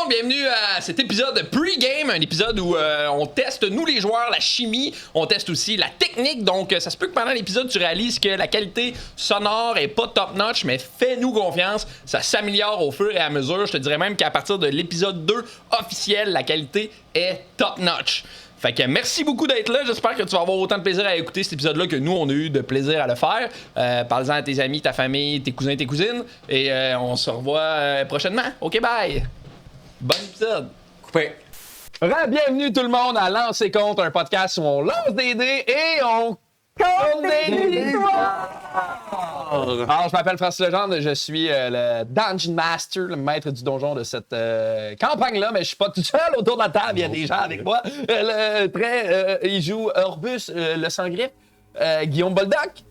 monde, bienvenue à cet épisode pre-game, un épisode où on teste, nous les joueurs, la chimie, on teste aussi la technique, donc ça se peut que pendant l'épisode tu réalises que la qualité sonore est pas top-notch, mais fais-nous confiance, ça s'améliore au fur et à mesure, je te dirais même qu'à partir de l'épisode 2 officiel, la qualité est top-notch. Fait que merci beaucoup d'être là. J'espère que tu vas avoir autant de plaisir à écouter cet épisode-là que nous, on a eu de plaisir à le faire. Parle-en à tes amis, ta famille, tes cousins, tes cousines. Et on se revoit prochainement. OK, bye! Bon épisode! Coupé. Bienvenue tout le monde à Lancer Compte, un podcast où on lance des dés et on compte des histoires! Alors, je m'appelle Francis Legendre, je suis le Dungeon Master, le maître du donjon de cette campagne-là, mais je suis pas tout seul autour de la table, il y a des gens avec moi. Il joue Orbus, le Sangrif, Guillaume Boldoc.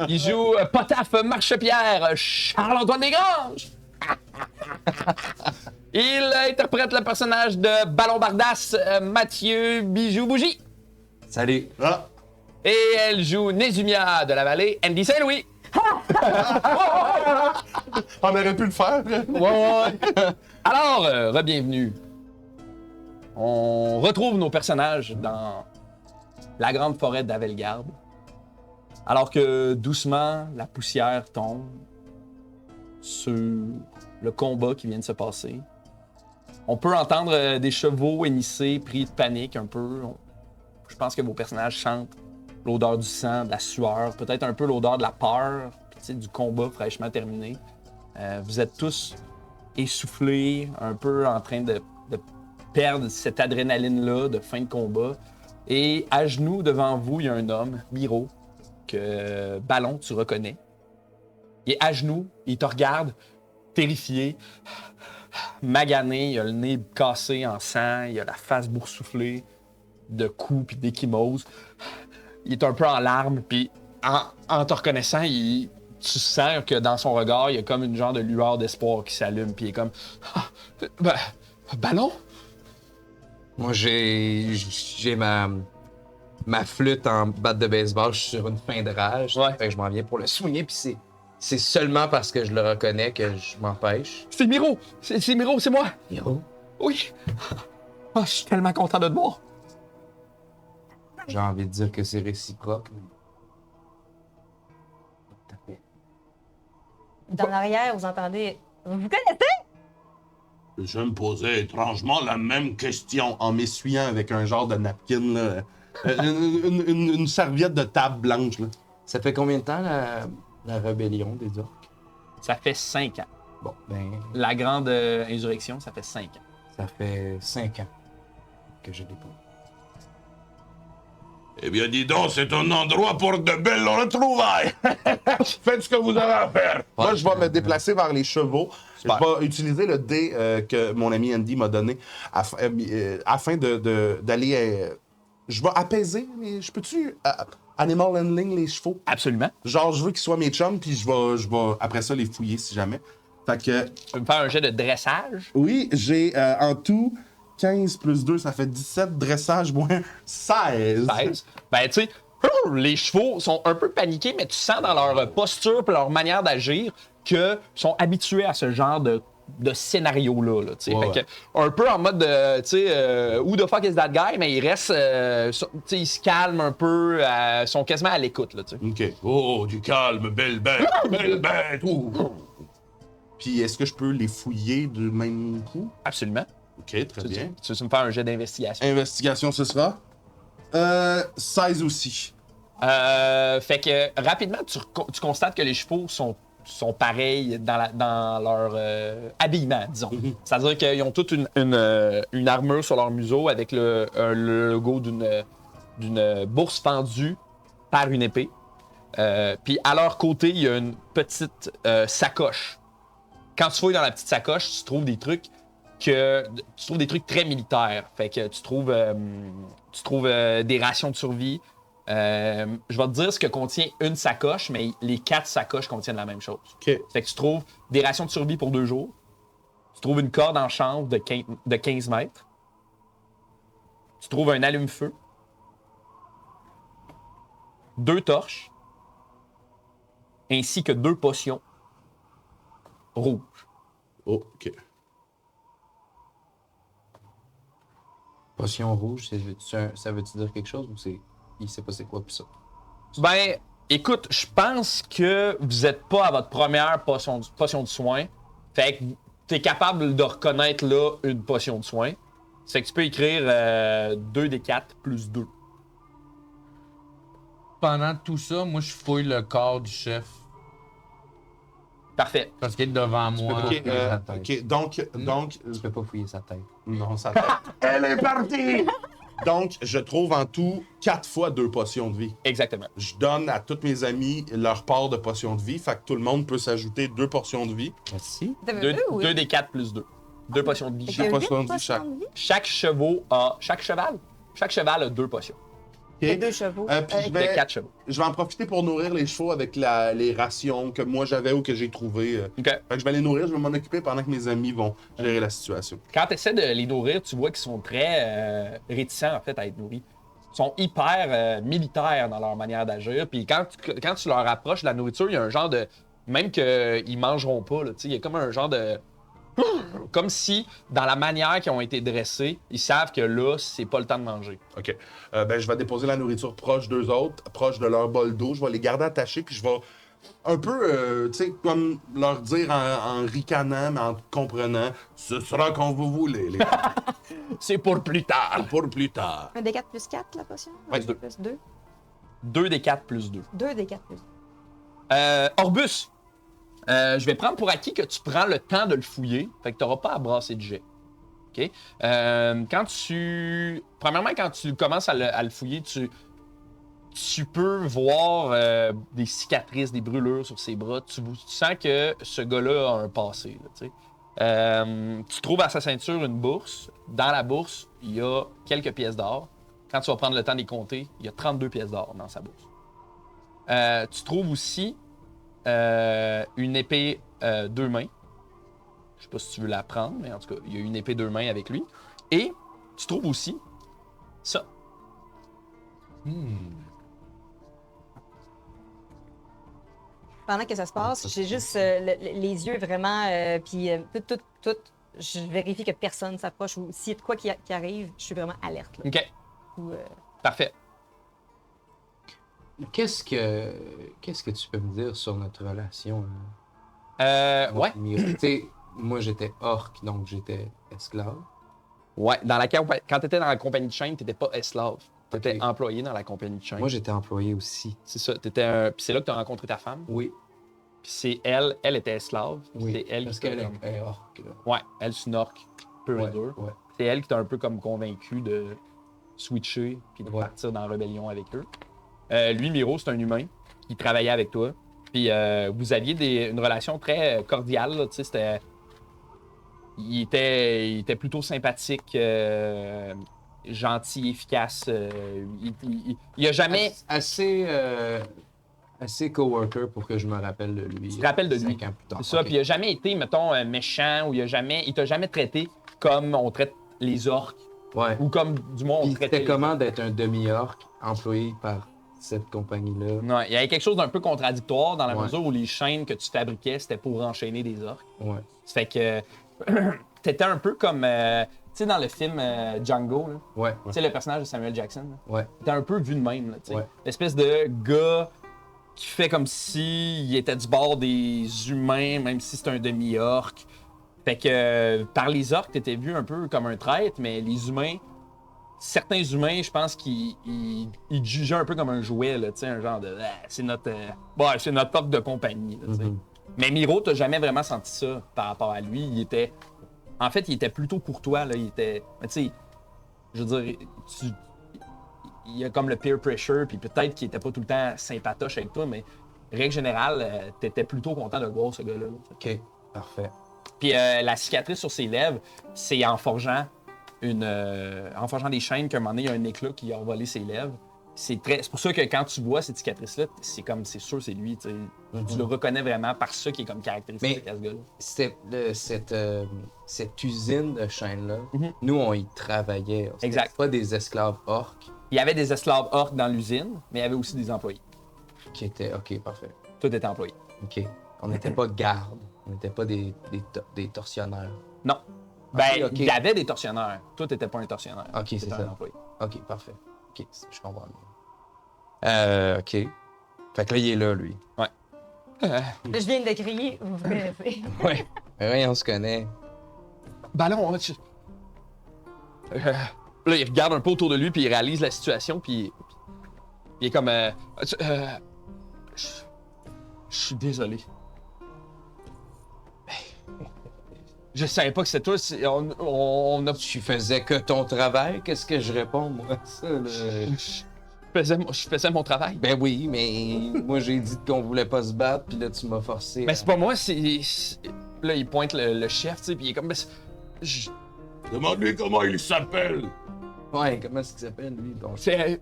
Il joue Potaf Marchepierre, Charles-Antoine Desgranges. Il interprète le personnage de Ballon Bardasse, Mathieu Bijou Bougie. Salut. Ah. Et elle joue Nézumia de la Vallée, Andy Saint-Louis. On aurait pu le faire. Ouais. Alors, re-bienvenue. On retrouve nos personnages dans la grande forêt d'Avelgarde. Alors que doucement, la poussière tombe sur le combat qui vient de se passer. On peut entendre des chevaux hennissés, pris de panique un peu. Je pense que vos personnages sentent l'odeur du sang, de la sueur, peut-être un peu l'odeur de la peur, puis, du combat fraîchement terminé. Vous êtes tous essoufflés, un peu en train de perdre cette adrénaline-là de fin de combat. Et à genoux devant vous, il y a un homme, Miro, que Ballon, tu reconnais. Il est à genoux, il te regarde, terrifié, magané, il a le nez cassé en sang, il a la face boursouflée de coups puis d'échymoses. Il est un peu en larmes, puis en te reconnaissant, tu sens que dans son regard, il y a comme une genre de lueur d'espoir qui s'allume, puis il est comme Ballon? Moi, j'ai ma flûte en batte de baseball. Je suis sur une fin de rage. Ouais. Fait que je m'en viens pour le soigner. Puis c'est seulement parce que je le reconnais que je m'empêche. C'est Miro! C'est Miro, c'est moi! Miro? Oui! Oh, je suis tellement content de te voir. J'ai envie de dire que c'est réciproque. Tout à fait. Dans l'arrière, vous entendez. Vous connaissez? Je me posais étrangement la même question en m'essuyant avec un genre de napkin, là. Une serviette de table blanche, là. Ça fait combien de temps la rébellion des orques? Ça fait 5 ans. Bon, ben, La grande insurrection, ça fait 5 ans. ça fait 5 ans que je l'ai pas. Eh bien, dis donc, c'est un endroit pour de belles retrouvailles. Faites ce que vous avez à faire. Moi, je vais me déplacer vers les chevaux. Super. Je vais utiliser le dé que mon ami Andy m'a donné afin d'aller... je vais apaiser, mais je peux-tu animal handling les chevaux? Absolument. Genre, je veux qu'ils soient mes chums, puis je vais après ça les fouiller si jamais. Fait que, Tu peux me faire un jet de dressage? oui, j'ai en tout 15 plus 2, ça fait 17, dressage moins 16. 16. Ben, tu sais, les chevaux sont un peu paniqués, mais tu sens dans leur posture et leur manière d'agir qu'ils sont habitués à ce genre de scénario-là. Là, tu sais. Ouais, Fait que, un peu en mode de, tu sais, who the fuck is that guy? Mais ils restent, tu sais, ils se calment un peu, sont quasiment à l'écoute. Là, tu sais. OK. Oh, du calme, belle bête, belle bête. Ouh. Puis, est-ce que je peux les fouiller du même coup? Absolument. OK, très bien. Tu veux me faire un jet d'investigation? Investigation, ce sera? 16 aussi. Fait que rapidement, tu constates que les chevaux sont pareils dans leur habillement, disons. C'est-à-dire qu'ils ont toute une armure sur leur museau avec le logo d'une bourse fendue par une épée. Puis à leur côté, il y a une petite sacoche. Quand tu fouilles dans la petite sacoche, tu trouves des trucs très militaires. Fait que tu trouves des rations de survie. Je vais te dire ce que contient une sacoche, mais les 4 sacoches contiennent la même chose. OK. Fait que tu trouves des rations de survie pour 2 jours. Tu trouves une corde en chanvre de 15 mètres. Tu trouves un allume-feu. 2 torches. Ainsi que 2 potions rouges. Oh, ok. Potion rouge, ça veut-tu dire quelque chose ou il sait pas c'est quoi, puis ça? Ben, écoute, je pense que vous êtes pas à votre première potion de soin. Fait que t'es capable de reconnaître là une potion de soin. Fait que tu peux écrire 2d4 plus 2. Pendant tout ça, moi, je fouille le corps du chef. Parfait. Parce qu'il est devant moi. Ok, sa tête. ok, donc, Tu peux pas fouiller sa tête. non, ça Elle est partie! Donc, je trouve en tout 4 fois 2 potions de vie. Exactement. Je donne à tous mes amis leur part de potions de vie, fait que tout le monde peut s'ajouter 2 portions de vie. Merci. T'avais 2 deux, oui? 2d4 plus 2. 2 potions de vie. Fait que Chaque huit potion de vie, potions chaque. de vie? Chaque cheval a 2 potions. Et 2 chevaux. Puis je De vais, 4 chevaux. je vais en profiter pour nourrir les chevaux avec les rations que moi j'avais ou que j'ai trouvées. OK. Fait que je vais les nourrir, je vais m'en occuper pendant que mes amis vont gérer la situation. Quand tu essaies de les nourrir, tu vois qu'ils sont très réticents en fait à être nourris. Ils sont hyper militaires dans leur manière d'agir. Puis quand tu leur approches de la nourriture, il y a un genre de. Même qu'ils mangeront pas, là, tu sais, il y a comme un genre de. Comme si, dans la manière qu'ils ont été dressés, ils savent que là, c'est pas le temps de manger. OK. Ben, je vais déposer la nourriture proche d'eux autres, proche de leur bol d'eau. Je vais les garder attachés, puis je vais un peu, tu sais, comme leur dire en ricanant, mais en comprenant, ce sera quand vous voulez, les C'est pour plus tard. pour plus tard. Un D4 plus 4, la potion? Ouais, Un deux. plus 2. 2d4 plus 2. 2 D4 plus Orbus, je vais prendre pour acquis que tu prends le temps de le fouiller. Fait que tu n'auras pas à brasser de jet. OK? Premièrement, quand tu commences à le fouiller, tu peux voir des cicatrices, des brûlures sur ses bras. Tu sens que ce gars-là a un passé. Là, tu sais. Tu trouves à sa ceinture une bourse. Dans la bourse, il y a quelques pièces d'or. Quand tu vas prendre le temps de les compter, il y a 32 pièces d'or dans sa bourse. Tu trouves aussi une épée 2 mains. Je sais pas si tu veux la prendre, mais en tout cas, il y a une épée 2 mains avec lui. Et tu trouves aussi ça. Pendant que ça se passe, j'ai juste les yeux vraiment, puis tout. Je vérifie que personne s'approche ou s'il y a de quoi qui arrive, je suis vraiment alerte. Là. OK, Ou, parfait. Qu'est-ce que tu peux me dire sur notre relation? Ouais. Tu sais, moi j'étais orc, donc j'étais esclave. Ouais, quand tu étais dans la compagnie de chaîne, tu n'étais pas esclave. Tu étais Ok. employé dans la compagnie de chaîne. Moi j'étais employé aussi. C'est ça. Puis c'est là que tu as rencontré ta femme. Oui, Puis c'est elle était esclave. Puis oui. c'est elle Parce qui t'a qu'elle comme- est orc. Là. Ouais, elle, c'est une orque pure et Ouais, dure. ouais. C'est elle qui t'a un peu comme convaincu de switcher puis de Ouais. partir dans la rébellion avec eux. Lui, Miro, c'est un humain qui travaillait avec toi. Puis vous aviez une relation très cordiale. Là, tu sais, c'était... Il était plutôt sympathique, gentil, efficace. Il a jamais... Assez coworker pour que je me rappelle de lui. Tu te rappelles de lui. 5 ans plus tard. C'est ça, Ok. puis il a jamais été, mettons, méchant ou il t'a jamais traité comme on traite les orques Ouais. ou comme du moins on Puis traitait c'était les- comment d'être un demi-orc employé par cette compagnie-là? Non, il y avait quelque chose d'un peu contradictoire dans la Ouais. mesure où les chaînes que tu fabriquais, c'était pour enchaîner des orques. Ouais. Ça fait que t'étais un peu comme, tu sais, dans le film Django, là. Ouais. Tu sais, le personnage de Samuel Jackson, là. Ouais. T'es un peu vu de même, là, tu sais. Ouais. L'espèce de gars qui fait comme s'il était du bord des humains, même si c'est un demi-orc. Fait que par les orques, t'étais vu un peu comme un traître, mais les humains, certains humains, je pense qu'ils te jugeaient un peu comme un jouet, là, tu sais, un genre de c'est notre orc de compagnie. Là, tu sais. Mhm. Mais Miro, t'as jamais vraiment senti ça par rapport à lui. Il était plutôt courtois, là. Mais tu sais, je veux dire, il y a comme le peer pressure, puis peut-être qu'il était pas tout le temps sympatoche avec toi, mais règle générale, t'étais plutôt content de le voir, ce gars-là. Là. OK. Parfait. Puis la cicatrice sur ses lèvres, c'est en forgeant des chaînes qu'à un moment donné, il y a un éclat qui a envolé ses lèvres. C'est pour ça que quand tu vois cette cicatrice-là, c'est sûr c'est lui. Tu sais. Tu le reconnais vraiment par ça qui est comme caractéristique Mais- à ce gars-là. C'était cette usine de chaînes-là, Mhm. nous, on y travaillait. C'était Exact. pas des esclaves orques Il y avait des esclaves orques dans l'usine, mais il y avait aussi des employés. qui étaient... OK, parfait. Tout était employé. OK. On n'était pas garde. On n'était pas des tortionnaires. Non. Ben, ok. il y avait des tortionnaires. Toi, t'étais pas un tortionnaire. Ok, c'est T'étais ça. un employé. Ok, parfait. Ok, je comprends. Ok. Fait que là, il est là, lui. Je viens de crier, vous vous connaissez. Ouais. Oui, on se connaît. Ben non, là, il regarde un peu autour de lui, puis il réalise la situation, puis il est comme... je suis désolé. Je savais pas que c'était toi. On a... Tu faisais que ton travail? Qu'est-ce que je réponds, moi, à ça, là? Je faisais mon travail. Ben oui, mais moi, j'ai dit qu'on voulait pas se battre, puis là, tu m'as forcé. Mais c'est pas moi, c'est... Là, il pointe le chef, tu sais, puis il est comme... Demande-lui comment il s'appelle. Ouais, comment est-ce qu'il s'appelle, lui? Bon, je-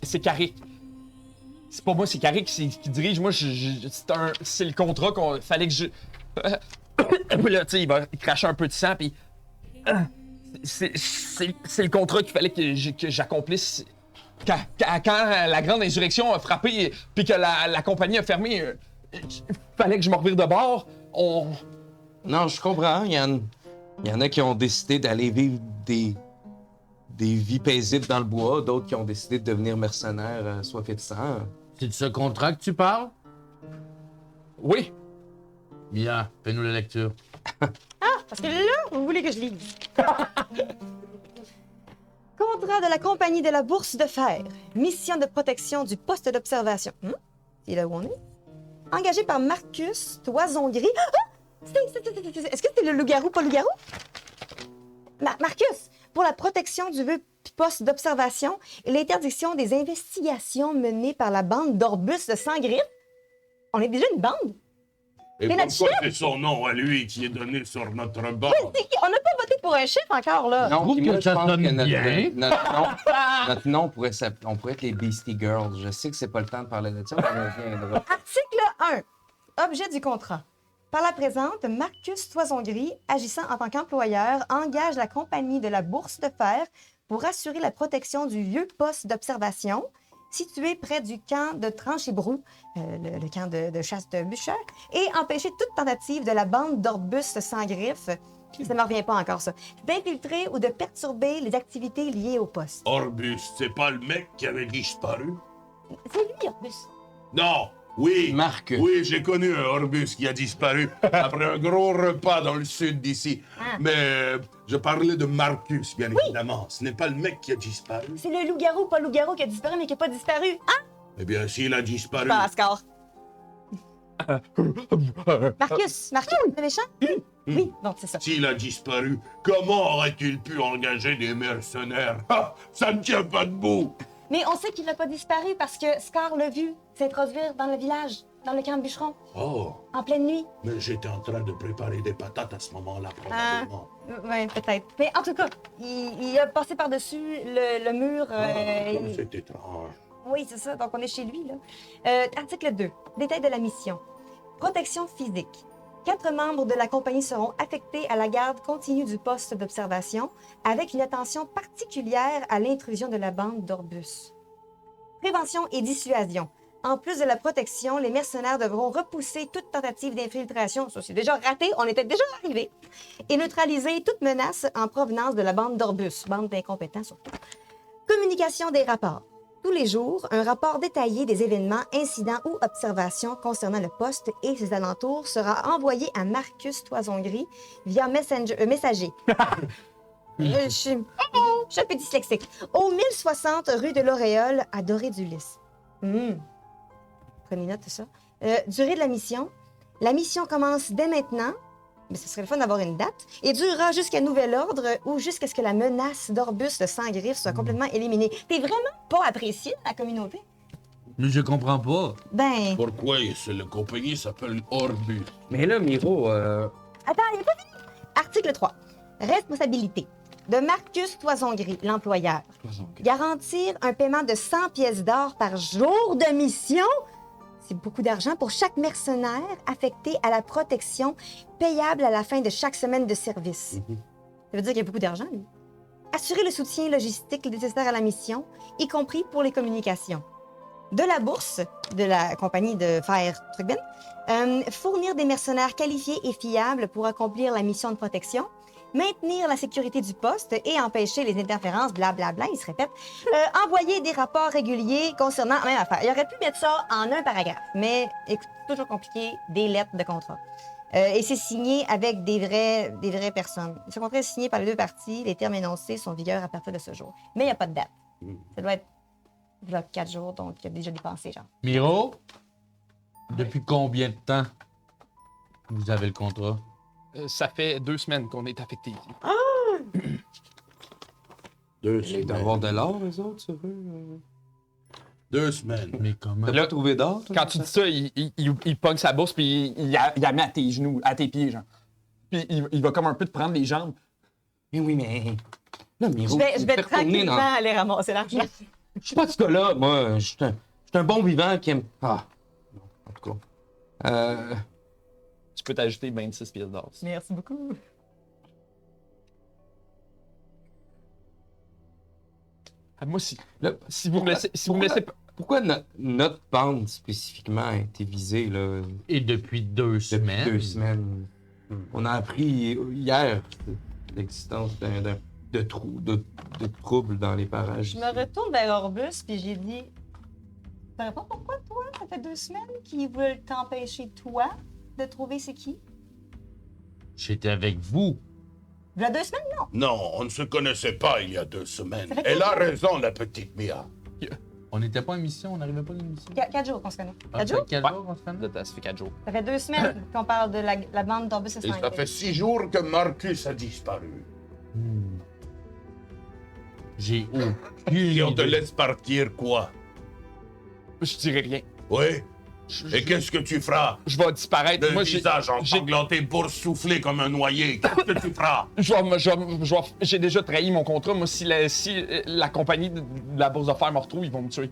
C'est Carrick. C'est pas moi, c'est Carrick qui dirige. Moi, c'est le contrat qu'on fallait que je... Puis là, tu sais, il va cracher un peu de sang, puis... C'est le contrat qu'il fallait que j'accomplisse. Quand la grande insurrection a frappé, puis que la compagnie a fermé, il fallait que je me revire de bord. Non, je comprends. Il y en a qui ont décidé d'aller vivre des vies paisibles dans le bois, d'autres qui ont décidé de devenir mercenaires soifés de sang. C'est de ce contrat que tu parles? Oui. Bien, fais-nous la lecture. Parce que là, vous voulez que je lise. Contrat de la compagnie de la Bourse de Fer. Mission de protection du poste d'observation. C'est là où on est. Engagé par Marcus Toison Gris. Est-ce que c'est le loup-garou, pas loup-garou? Marcus, pour la protection du poste d'observation et l'interdiction des investigations menées par la bande d'Orbus de Sans-Griffes. On est déjà une bande? Et Mais pourquoi notre c'est son nom à lui qui est donné sur notre bande? On n'a pas voté pour un chef encore, là. Non, trouve puis moi, que je ça pense sonne que bien. notre nom pourrait s'appeler... On pourrait être les Beastie Girls. Je sais que c'est pas le temps de parler de ça, mais on reviendra. Article 1. Objet du contrat. Par la présente, Marcus Toison-Gris, agissant en tant qu'employeur, engage la compagnie de la Bourse de Fer pour assurer la protection du vieux poste d'observation situé près du camp de Tranche-et-Brou, le camp de chasse de bûcheurs, et empêcher toute tentative de la bande d'Orbus sans griffes, ça ne me revient pas encore ça, d'infiltrer ou de perturber les activités liées au poste. Orbus, c'est pas le mec qui avait disparu? C'est lui, Orbus. Non! Oui! Marc. Oui, j'ai connu un Orbus qui a disparu après un gros repas dans le sud d'ici. Ah. Mais je parlais de Marcus, bien évidemment. Ce n'est pas le mec qui a disparu. C'est le loup-garou, pas loup-garou qui a disparu, mais qui n'a pas disparu. Ah! Eh bien, s'il a disparu... Pas Ascar. Marcus, le méchant? Oui, bon, c'est ça. S'il a disparu, comment aurait-il pu engager des mercenaires? Ah, ça ne tient pas debout! Mais on sait qu'il n'a pas disparu parce que Scar l'a vu s'introduire dans le village, dans le camp de bûcheron, Oh, en pleine nuit. mais j'étais en train de préparer des patates à ce moment-là, probablement. Oui, peut-être. Mais en tout cas, il a passé par-dessus le mur. Comme c'est étrange. Oui, c'est ça. Donc, on est chez lui, là. Article 2. Détail de la mission. Protection physique. 4 membres de la compagnie seront affectés à la garde continue du poste d'observation avec une attention particulière à l'intrusion de la bande d'Orbus. Prévention et dissuasion. En plus de la protection, les mercenaires devront repousser toute tentative d'infiltration, ça c'est déjà raté, on était déjà arrivé, et neutraliser toute menace en provenance de la bande d'Orbus, bande d'incompétents surtout. Communication des rapports. Tous les jours, un rapport détaillé des événements, incidents ou observations concernant le poste et ses alentours sera envoyé à Marcus Toison-Gris via messager. Je suis un peu dyslexique. Au 1060 rue de l'Auréole à Doré-du-Lys. Prenez note de ça. Durée de la mission. La mission commence dès maintenant, mais ce serait le fun d'avoir une date, et durera jusqu'à nouvel ordre ou jusqu'à ce que la menace d'Orbus de Sans-Griffes soit complètement éliminée. T'es vraiment pas apprécié de la communauté? Mais je comprends pas. Ben... Pourquoi la compagnie s'appelle Orbus? Mais là, Miro, Attends, il n'est pas fini. Article 3. Responsabilité de Marcus Toison-Gris, l'employeur. Garantir un paiement de 100 pièces d'or par jour de mission. C'est beaucoup d'argent pour chaque mercenaire affecté à la protection payable à la fin de chaque semaine de service. Ça veut dire qu'il y a beaucoup d'argent, lui. Assurer le soutien logistique nécessaire à la mission, y compris pour les communications. de la bourse de la compagnie de Faire Trucben, fournir des mercenaires qualifiés et fiables pour accomplir la mission de protection, maintenir la sécurité du poste et empêcher les interférences, blablabla, il se répète, envoyer des rapports réguliers concernant la même affaire. Il aurait pu mettre ça en un paragraphe, mais écoute, c'est toujours compliqué, des lettres de contrat. Et c'est signé avec des vraies personnes. Ce contrat est signé par les deux parties. Les termes énoncés sont en vigueur à partir de ce jour. Mais il n'y a pas de date. Ça doit être là, 4 jours, donc il y a déjà dépensé, genre. Miro, depuis combien de temps vous avez le contrat? Ça fait 2 semaines qu'on est affecté ici. 2 Ils semaines. doivent avoir de l'or, eux autres, sur eux. 2 semaines. Mais comment? T'as pas trouvé d'or, toi? Quand tu dis ça, il pogne sa bourse puis il la met à tes genoux, à tes pieds, genre. Puis il va comme un peu te prendre les jambes. Mais oui, mais... Là, Miro, Je vais tranquillement aller ramasser l'argent. Je suis pas ce gars-là, moi. Je suis un bon vivant qui aime... Ah, non, en tout cas. Tu peux t'ajouter 26 pièces d'or. Merci beaucoup. Ah, moi, si Là, vous me laissez... Si vous me laissez pas... Pourquoi notre bande spécifiquement a été visée, là, Et depuis 2 depuis semaines? 2 semaines? On a appris hier l'existence de troubles dans les parages. Je me retourne vers Orbus, puis j'ai dit... Tu sais pas pourquoi, toi? Ça fait 2 semaines qu'ils veulent t'empêcher, toi, de trouver c'est qui? J'étais avec vous. Il y a 2 semaines, non? Non, on ne se connaissait pas il y a 2 semaines. Ça fait Elle a quatre raison, la petite Mia. On n'était pas en mission, on n'arrivait pas à l'émission. 4 jours qu'on se connaît. Ah, 4 jours? 4 jours qu'on se connaît? Ça fait 4 jours. Ça fait 2 semaines qu'on parle de la bande d'Orbus et Et ça fait 6 jours que Marcus a disparu. Hmm. J'ai aucune Et on te idée. laisse partir quoi? Je dirais rien. Oui? Je- Et qu'est-ce que tu feras? Je vais disparaître. Le Moi, visage ensanglanté, boursouflé comme un noyé. Qu'est-ce que tu feras? j'ai déjà trahi mon contrat. Moi, si la compagnie de la bourse d'affaires me retrouve, ils vont me tuer.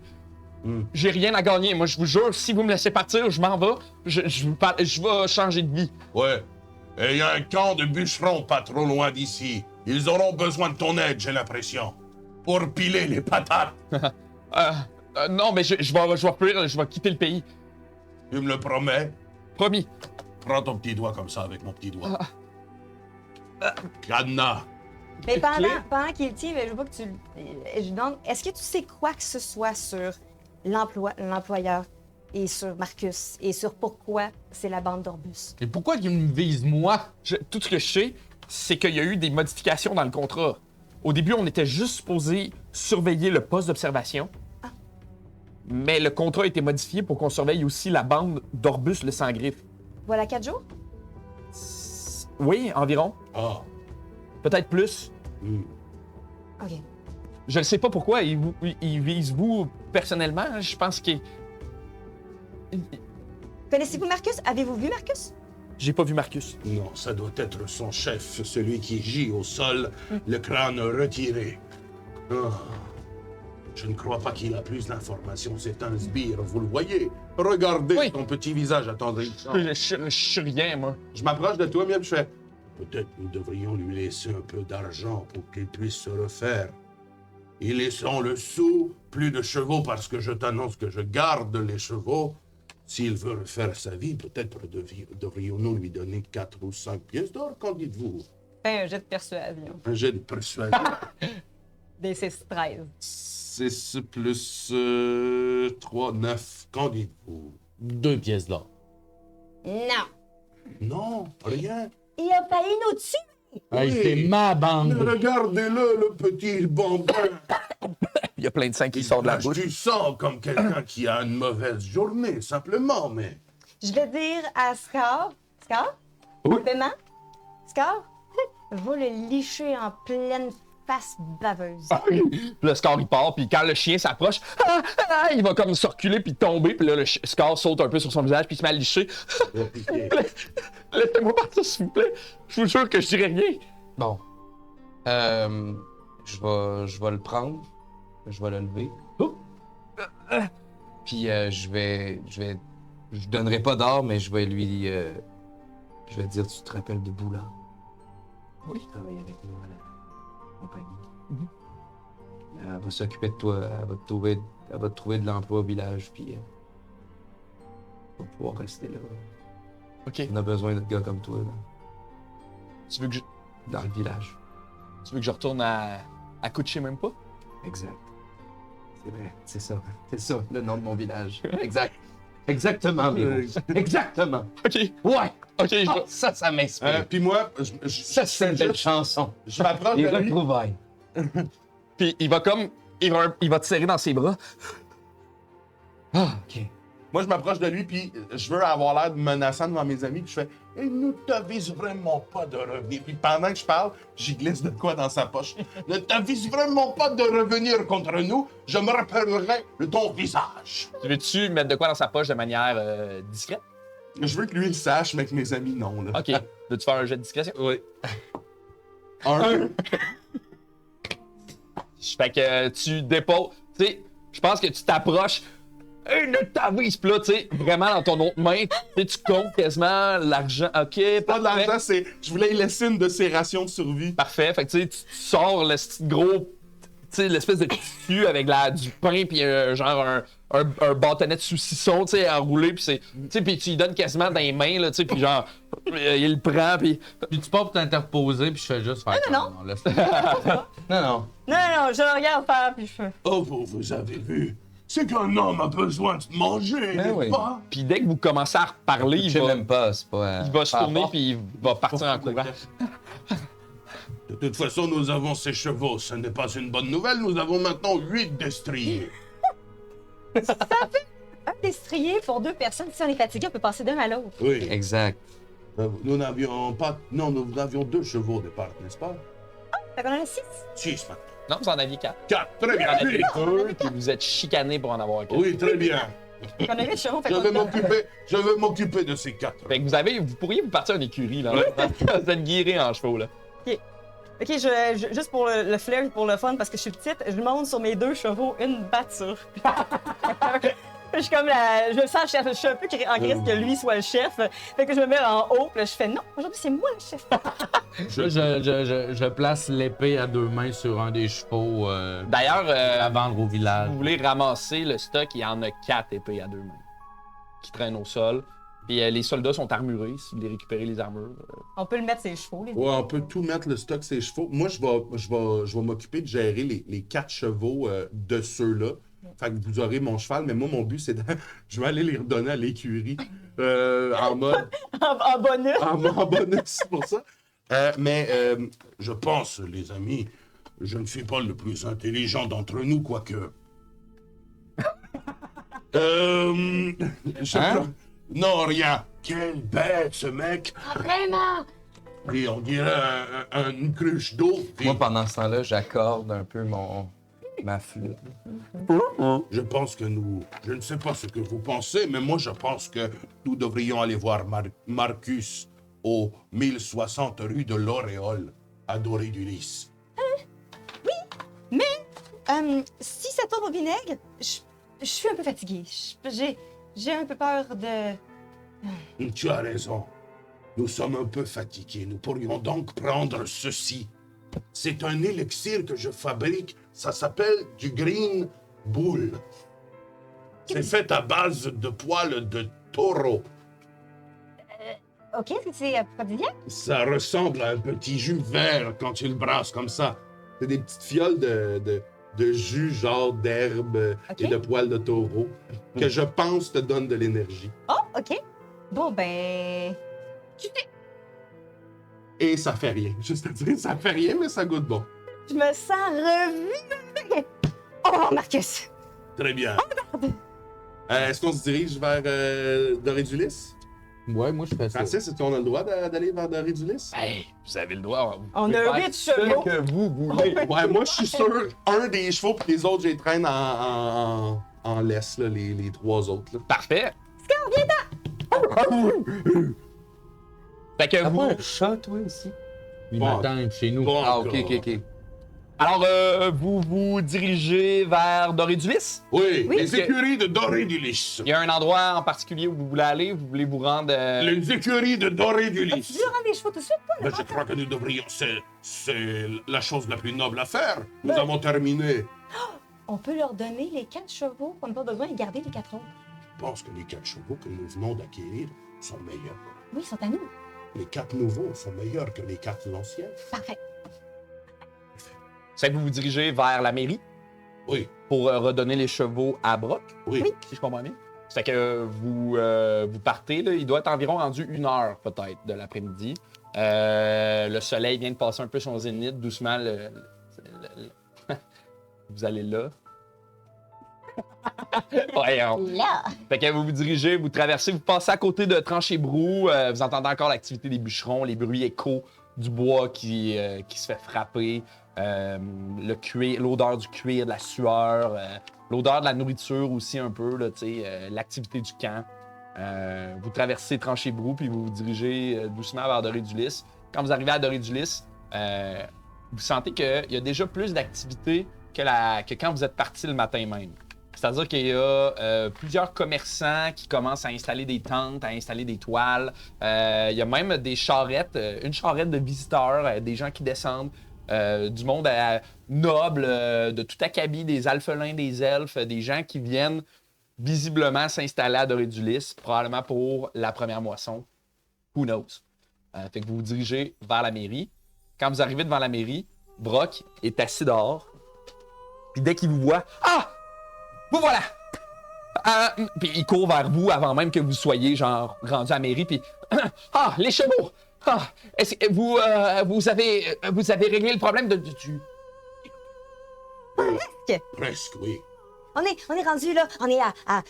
J'ai rien à gagner. Moi, je vous jure, si vous me laissez partir, je m'en vais. Je vais changer de vie. Ouais. Et il y a un camp de bûcherons pas trop loin d'ici. Ils auront besoin de ton aide, j'ai l'impression. Pour piler les patates. Non, mais je vais fuir, je vais quitter le pays. Tu me le promets? Promis. Prends ton petit doigt comme ça avec mon petit doigt. Cadenas. Mais Clé. pendant qu'il le tient, je veux pas que tu... Je demande, est-ce que tu sais quoi que ce soit sur l'employeur et sur Marcus et sur pourquoi c'est la bande d'Orbus? Et pourquoi qu'ils me visent moi? Tout ce que je sais, c'est qu'il y a eu des modifications dans le contrat. Au début, on était juste supposé surveiller le poste d'observation. Mais le contrat a été modifié pour qu'on surveille aussi la bande d'Orbus le Sans-Griffe. Voilà 4 jours? Oui, environ. Ah. Peut-être plus. OK. Je ne sais pas pourquoi ils visent vous personnellement. Je pense que... Connaissez-vous Marcus? Avez-vous vu Marcus? J'ai pas vu Marcus. Non, ça doit être son chef, celui qui gît au sol, le crâne retiré. Ah. Je ne crois pas qu'il a plus d'informations. C'est un sbire, vous le voyez. Regardez Oui. ton petit visage attendri. Je suis rien, moi. Je m'approche de toi, Miel, je fais. Peut-être nous devrions lui laisser un peu d'argent pour qu'il puisse se refaire. Et laissons le sou, plus de chevaux parce que je t'annonce que je garde les chevaux. S'il veut refaire sa vie, peut-être devrions-nous lui donner 4 ou 5 pièces d'or. Qu'en dites-vous? Fais un jet de persuasion. Un jet de persuasion. Des 6-13. 6 plus 3, 9. Qu'en dites-vous? 2 pièces d'or. Non. Non, rien. Il a failli nous tuer! Hey, c'est ma Mais bande. regardez-le, le petit bambin. Il y a plein de sang qui sortent de la Lâche bouche. du sang comme quelqu'un qui a une mauvaise journée, simplement, mais... Je vais dire à Scar... Scar? Oui. Paiement? Scar? Va le licher en pleine face baveuse. Le Scar, il part, puis quand le chien s'approche, il va comme se reculer puis tomber, puis là, le Scar saute un peu sur son visage, puis il se met à licher. Laissez-moi partir, s'il vous plaît. Je vous jure que je dirai rien. Bon. Je vais le prendre. Je vais le lever. Oh. Puis je donnerai pas d'or, mais je vais lui... je vais dire, tu te rappelles de Boula? Oui. Il travaille avec nous à la compagnie. Mhm. Elle va s'occuper de toi. Elle va te trouver... Elle va te trouver de l'emploi au village, puis va pouvoir rester là. Ok. On a besoin de gars comme toi, là, Tu veux que je, dans le village. tu veux que je retourne à Kuchi même pas? Exact. C'est vrai, c'est ça. C'est ça, le nom de mon village. Exact. Exactement, Miro. Exactement. Ok. Ouais! Ok, je Ah, vais- ça m'inspire. Puis moi, Ça, c'est une belle chanson. je m'approche Les de lui. retrouvailles. Puis il va comme. Il va te serrer dans ses bras. Ah, OK. Moi, je m'approche de lui, puis je veux avoir l'air menaçant devant mes amis, puis je fais « Il ne t'avise vraiment pas de revenir. » Puis pendant que je parle, j'y glisse de quoi dans sa poche. « Ne t'avise vraiment pas de revenir contre nous. Je me rappellerai de ton visage. Tu veux-tu mettre de quoi dans sa poche de manière discrète? » Je veux que lui, il sache, mais que mes amis, non. Là. Ok. Veux-tu faire un jet de discrétion? Oui. Un. Fait que tu déposes. Tu sais, je pense que tu t'approches. Hey, ne t'avise pas, tu sais, vraiment dans ton autre main. Tu comptes quasiment l'argent. Ok, Pas de parfait. l'argent, c'est... Je voulais y laisser une de ses rations de survie. Parfait. Fait que tu sais, tu sors le petit gros. Tu sais, l'espèce de tissu avec du pain, puis genre un bâtonnet de saucisson, tu sais, enroulé, puis c'est. Tu sais, puis tu lui donnes quasiment dans les mains, là, tu sais, puis genre, il le prend, puis. Puis tu pars pour t'interposer, puis je fais juste faire. non. Laisse- Non, non. Non, je le regarde faire, puis je fais. Oh, vous avez vu? C'est qu'un homme a besoin de manger, n'est-ce oui. pas? Puis dès que vous commencez à reparler, Je sais même pas, c'est pas... il va se pas tourner, fort. puis il va partir en courant. De toute façon, nous avons ces chevaux. Ce n'est pas une bonne nouvelle. Nous avons maintenant 8 destriers. Un destrier pour 2 personnes. Si on est fatigué, on peut passer d'un à l'autre. Oui. Exact. Nous n'avions pas... Non, nous avions 2 chevaux au départ, n'est-ce pas? Fait qu'on en a 6. 6 maintenant. Non, vous en aviez 4. 4, très Vous en bien. aviez Oui. 2, puis vous êtes chicanés pour en avoir 4. Oui, très bien. Fait qu'on a 8 chevaux. Fait Je qu'on vais a m'occuper de ces 4. Fait que vous pourriez vous partir en écurie, là. Vous êtes guéris en chevaux, là. Ok, juste pour le flair, pour le fun, parce que je suis petite, je monte sur mes 2 chevaux, une batte sur. Je suis comme je me sens chef, je suis un peu en crise que lui soit le chef. Fait que je me mets en haut, puis là, je fais non, aujourd'hui c'est moi le chef. Je place l'épée à 2 mains sur un des chevaux D'ailleurs, à vendre au village. vous voulez ramasser le stock, il y en a 4 épées à 2 mains qui traînent au sol. Puis les soldats sont armurés, si vous voulez récupérer les armures. On peut le mettre ses chevaux, les Ouais, on peut tout mettre le stock, ses chevaux. Moi, je vais m'occuper de gérer les 4 chevaux de ceux-là. Fait que vous aurez mon cheval, mais moi, mon but, c'est de... Je vais aller les redonner à l'écurie en mode... en bonus. en bonus pour ça. Je pense, les amis, je ne suis pas le plus intelligent d'entre nous, quoique. Non, rien. Quelle bête, ce mec. Vraiment? Et on dirait une cruche d'eau. Et Moi, pendant ce temps-là, j'accorde un peu ma flûte. je pense que je ne sais pas ce que vous pensez, mais moi, je pense que nous devrions aller voir Marcus au 1060 rue de l'Auréole, à Doré du Lys. Si ça tourne au vinaigre, je suis un peu fatiguée. J'ai un peu peur de... Tu as raison. Nous sommes un peu fatigués. Nous pourrions donc prendre ceci. C'est un élixir que je fabrique. Ça s'appelle du Green Bull. C'est fait à base de poils de taureau. Ok, est-ce que c'est aphrodisiaque? Ça ressemble à un petit jus vert quand tu le brasses comme ça. C'est des petites fioles de jus, genre d'herbe Ok. et de poils de taureau, que je pense te donnent de l'énergie. Oh, ok. Bon, ben... Et ça fait rien. Juste à dire, ça fait rien, mais ça goûte bon. Je me sens revue. Oh, Marcus! Très bien. Est-ce qu'on se dirige vers Doré du Lys? Ouais, moi je fais ça. Francis, est-ce qu'on a le droit d'aller vers Doré du Lys? Hey, vous avez le droit. Vous On pouvez a faire 8 ce chevaux. que vous voulez. Ouais, moi, je suis sûr, un des chevaux, puis les autres, je les traîne en laisse, là, les 3 autres. Là. Parfait. Fait que vous... un chat, toi, aussi? Ils Bon. m'attendent chez nous. Bon, Ah, ok, encore. ok. Alors, vous vous dirigez vers Doré du Lys? Oui, Oui, les parce que- écuries de Doré du Lys. Il y a un endroit en particulier où vous voulez aller? Vous voulez vous rendre... Les écuries de Doré du Tu Lys. veux rendre des chevaux tout de suite, toi? Ben, je crois que nous devrions. C'est la chose la plus noble à faire. Nous avons terminé. on peut leur donner les 4 chevaux, on n'a pas besoin de garder les 4 autres. Je pense que les 4 chevaux que nous venons d'acquérir sont meilleurs. Oui, ils sont à nous. Les 4 nouveaux sont meilleurs que les 4 anciens. Parfait. C'est que vous vous dirigez vers la mairie Oui, pour redonner les chevaux à Brock, oui. si je comprends bien. C'est que vous partez, là, il doit être environ rendu 1 heure peut-être de l'après-midi. Le soleil vient de passer un peu son zénith, doucement. Vous allez là. Voyons. Là! Fait que vous vous dirigez, vous traversez, vous passez à côté de Tranché-Brou, vous entendez encore l'activité des bûcherons, les bruits échos du bois qui se fait frapper, le cuir, l'odeur du cuir, de la sueur, l'odeur de la nourriture aussi un peu, là, l'activité du camp. Vous traversez Tranché-Brou, puis vous vous dirigez doucement vers Doré-du-Lys. Quand vous arrivez à Doré-du-Lys, vous sentez qu'il y a déjà plus d'activité que quand vous êtes parti le matin même. C'est-à-dire qu'il y a plusieurs commerçants qui commencent à installer des tentes, à installer des toiles. Il y a même des charrettes, une charrette de visiteurs, des gens qui descendent, du monde noble, de tout acabit, des alphelins, des elfes, des gens qui viennent visiblement s'installer à Doré-du-Lys, probablement pour la première moisson. Who knows? Fait que vous vous dirigez vers la mairie. Quand vous arrivez devant la mairie, Brock est assis dehors. Puis dès qu'il vous voit, « Ah! Vous voilà! » Puis il court vers vous avant même que vous soyez genre rendu à la mairie. Puis « Ah! Les chevaux! Ah! Est-ce que vous avez réglé le problème du... Presque, oui. On est rendu là, on est à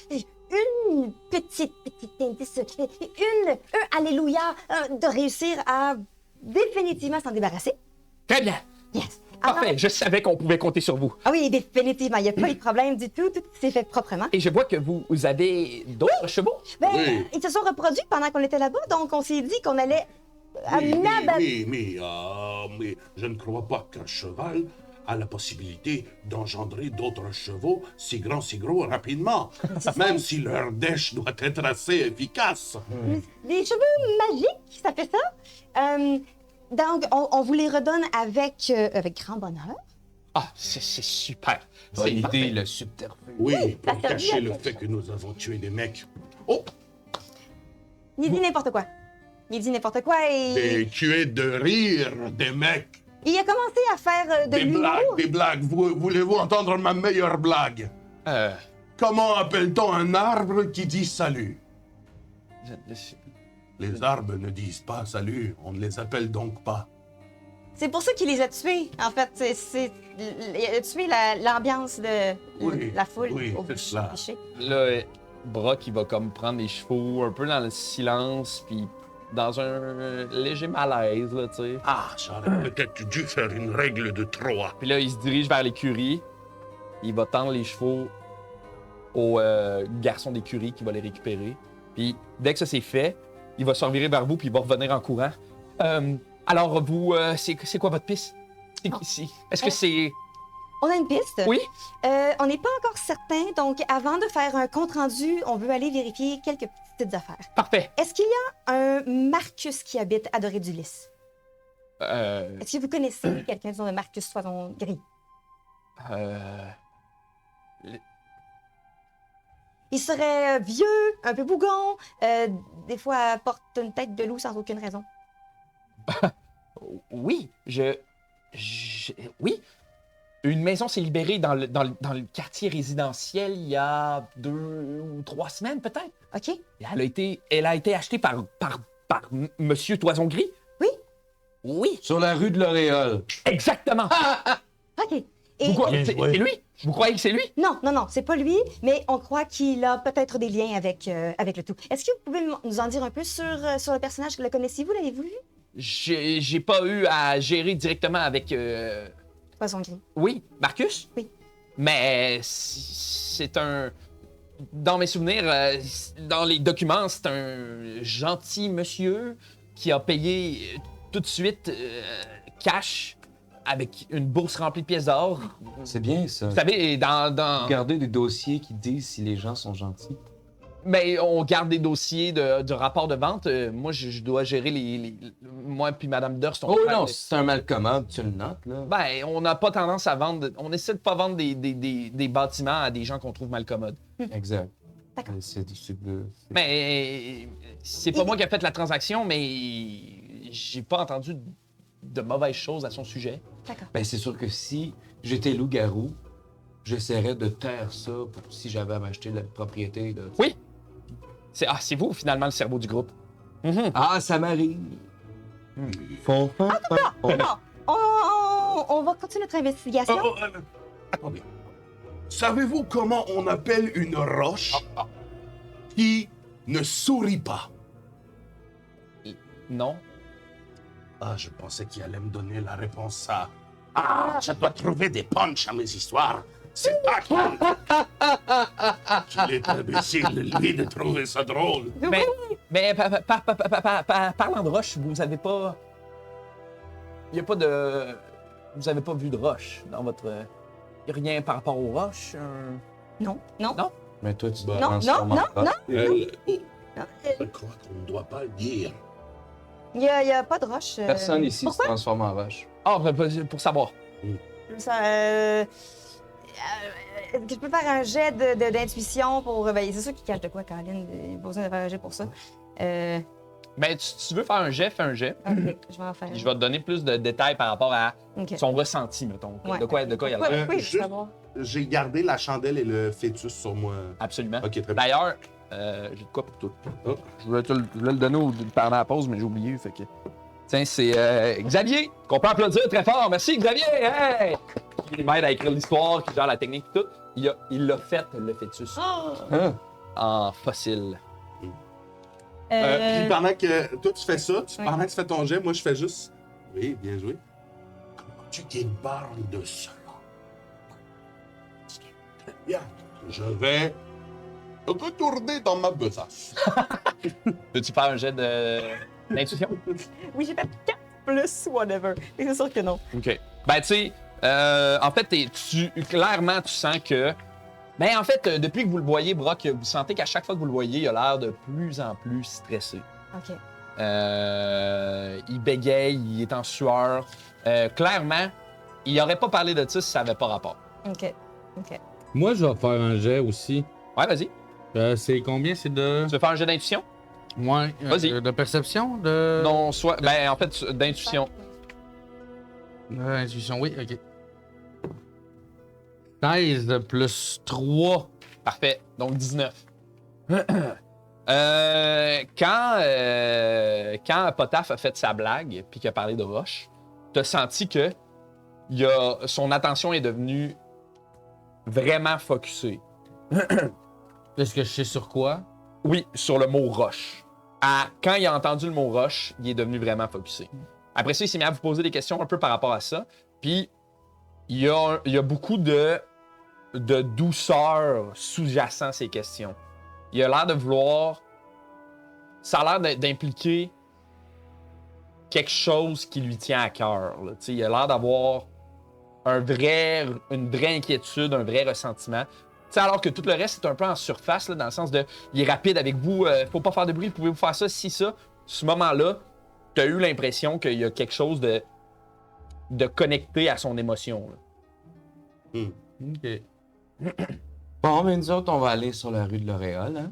une petite indice, un alléluia de réussir à définitivement s'en débarrasser. Très bien! Yes! Parfait! Je savais qu'on pouvait compter sur vous. Ah oui, définitivement, il n'y a pas eu de problème du tout, tout s'est fait proprement. Et je vois que vous avez d'autres chevaux. Ben, Oui. ils se sont reproduits pendant qu'on était là-bas, donc on s'est dit qu'on allait Mais je ne crois pas qu'un cheval a la possibilité d'engendrer d'autres chevaux si grands, si gros rapidement, même si leur dèche doit être assez efficace. Des cheveux magiques, ça fait ça. Donc, on vous les redonne avec grand bonheur. Ah, c'est super. Bonne C'est idée, parfait. le subterfuge. Oui, pour ça cacher servait le à fait que nous avons tué des mecs. Oh, Il dit n'importe quoi. Il dit n'importe quoi et et tuer de rire des mecs. il a commencé à faire de Des l'humour. blagues, des blagues. Voulez-vous entendre ma meilleure blague? Comment appelle-t-on un arbre qui dit salut? Les arbres ne disent pas salut, on ne les appelle donc pas. C'est pour ça qu'il les a tués. En fait, il a tué l'ambiance de Oui, la foule oui, au c'est cela. bûcher. Là, Brock, il va comme prendre les chevaux un peu dans le silence, puis dans un léger malaise, là, tu sais. Ah, j'aurais peut-être dû faire une règle de 3. Puis là, il se dirige vers l'écurie. Il va tendre les chevaux au garçon d'écurie qui va les récupérer. Puis dès que ça c'est fait, il va se revirer vers vous puis il va revenir en courant. Alors, vous, c'est quoi votre piste? Est-ce que c'est... On a une piste. Oui? On n'est pas encore certain, donc avant de faire un compte-rendu, on veut aller vérifier quelques petites affaires. Parfait. Est-ce qu'il y a un Marcus qui habite à Doré-du-Lys? Euh... Est-ce que vous connaissez quelqu'un de Marcus Toison Gris? Il serait vieux, un peu bougon, des fois porte une tête de loup sans aucune raison. Oui, oui. Une maison s'est libérée dans le quartier résidentiel il y a 2 ou 3 semaines, peut-être. OK? Et elle a été achetée par Monsieur Toison Gris. Oui? Oui, Sur la rue de l'Auréole. exactement. OK. Et... Vous croyez Bien c'est joué. lui? Vous croyez que c'est lui? Non, c'est pas lui, mais on croit qu'il a peut-être des liens avec le tout. Est-ce que vous pouvez nous en dire un peu sur le personnage? Le connaissez-vous? L'avez-vous vu? J'ai pas eu à gérer directement avec... Toison Gris. Oui, Marcus? Oui. Mais c'est un... Dans mes souvenirs, dans les documents, c'est un gentil monsieur qui a payé tout de suite cash avec une bourse remplie de pièces d'or. C'est bien ça. Vous savez, dans... Regardez des dossiers qui disent si les gens sont gentils. Ben, on garde des dossiers de rapport de vente. Moi, je dois gérer moi puis Madame Durst. Oh non, si c'est un mal commode, tu le notes, là. Ben, on n'a pas tendance à vendre. On essaie de pas vendre des bâtiments à des gens qu'on trouve mal commodes. Exact. D'accord. Mais c'est pas moi qui ai fait la transaction, mais j'ai pas entendu de mauvaises choses à son sujet. D'accord. Ben, c'est sûr que si j'étais loup-garou, j'essaierais de taire ça pour si j'avais à m'acheter la propriété. Là. Oui. C'est vous, finalement, le cerveau du groupe. Mhm. Ah, ça m'arrive. Font, font, font, font. Bon, on va continuer notre investigation. Attendez. Savez-vous comment on appelle une roche qui ne sourit pas? Non. Ah, je pensais qu'il allait me donner la réponse à... Ah, je dois trouver des punchs à mes histoires. C'est pas cool. Qu'il est imbécile, lui, de trouver ça drôle. Mais parlant de roche, vous avez pas... Il y a pas de... Vous avez pas vu de roche dans votre... Y a rien par rapport aux roches? Non, non. Non? Mais toi, tu Non, transformes non, en non, roche. non. Je crois qu'on ne doit pas le dire. Il y a pas de roche. Personne ici se Pourquoi? transforme en roche. Ah, pour savoir. Ça, je peux faire un jet d'intuition pour... Ben, c'est sûr qu'il cache de quoi, Caroline. Il n'y a pas besoin de faire un jet pour ça. Ben, tu veux faire un jet, fais un jet. Ok, je vais en faire. Je vais te donner plus de détails par rapport à Ok. son ressenti, mettons. Ouais. De quoi il y a Ouais, l'air. oui, je veux juste- savoir. J'ai gardé la chandelle et le fœtus sur moi. Absolument. Ok, très bien. D'ailleurs, j'ai de quoi pour toi. Oh. Je voulais le donner pendant la pause, mais j'ai oublié. Fait que... Tiens, c'est Xavier, qu'on peut applaudir très fort. Merci, Xavier! Hey! Qui m'aide à écrire l'histoire, qui gère la technique et tout. Il a fait le fœtus Hein? en fossile. Puis pendant que toi tu fais ça, Ouais. pendant que tu fais ton jet, moi je fais juste. Oui, bien joué. Tu te parles de cela. Très bien. Je vais retourner dans ma besace. Veux-tu faire un jet d'intuition? Oui, j'ai fait 4 plus whatever. Mais c'est sûr que non. OK. Ben, tu sais, en fait, clairement, tu sens que... Ben, en fait, depuis que vous le voyez, Brock, vous sentez qu'à chaque fois que vous le voyez, il a l'air de plus en plus stressé. OK. Il bégaye, il est en sueur. Clairement, il n'aurait pas parlé de ça si ça n'avait pas rapport. OK. OK. Moi, je vais faire un jet aussi. Ouais, vas-y. C'est combien? C'est de... Tu veux faire un jet d'intuition? Ouais. Vas-y. De perception? De... Non, soit... Ben, en fait, d'intuition. Intuition, oui, ok. 16 plus 3. Parfait. Donc, 19. Quand Potaf a fait sa blague puis qu'il a parlé de roche, t'as senti que son attention est devenue vraiment focusée. Est-ce que je sais sur quoi? Oui, sur le mot roche. Quand il a entendu le mot roche, il est devenu vraiment focusé. Après ça, il s'est mis à vous poser des questions un peu par rapport à ça. Puis, il y a beaucoup de douceur sous-jacent à ces questions. Il a l'air de vouloir... Ça a l'air d'impliquer quelque chose qui lui tient à cœur. Là. Il a l'air d'avoir une vraie inquiétude, un vrai ressentiment. T'sais, alors que tout le reste est un peu en surface, là, dans le sens de il est rapide avec vous, faut pas faire de bruit, pouvez-vous faire ça, si ça. Ce moment-là, tu as eu l'impression qu'il y a quelque chose de connecté à son émotion. Là. Ok. Bon, mais nous autres, on va aller sur la rue de l'Oréal, hein?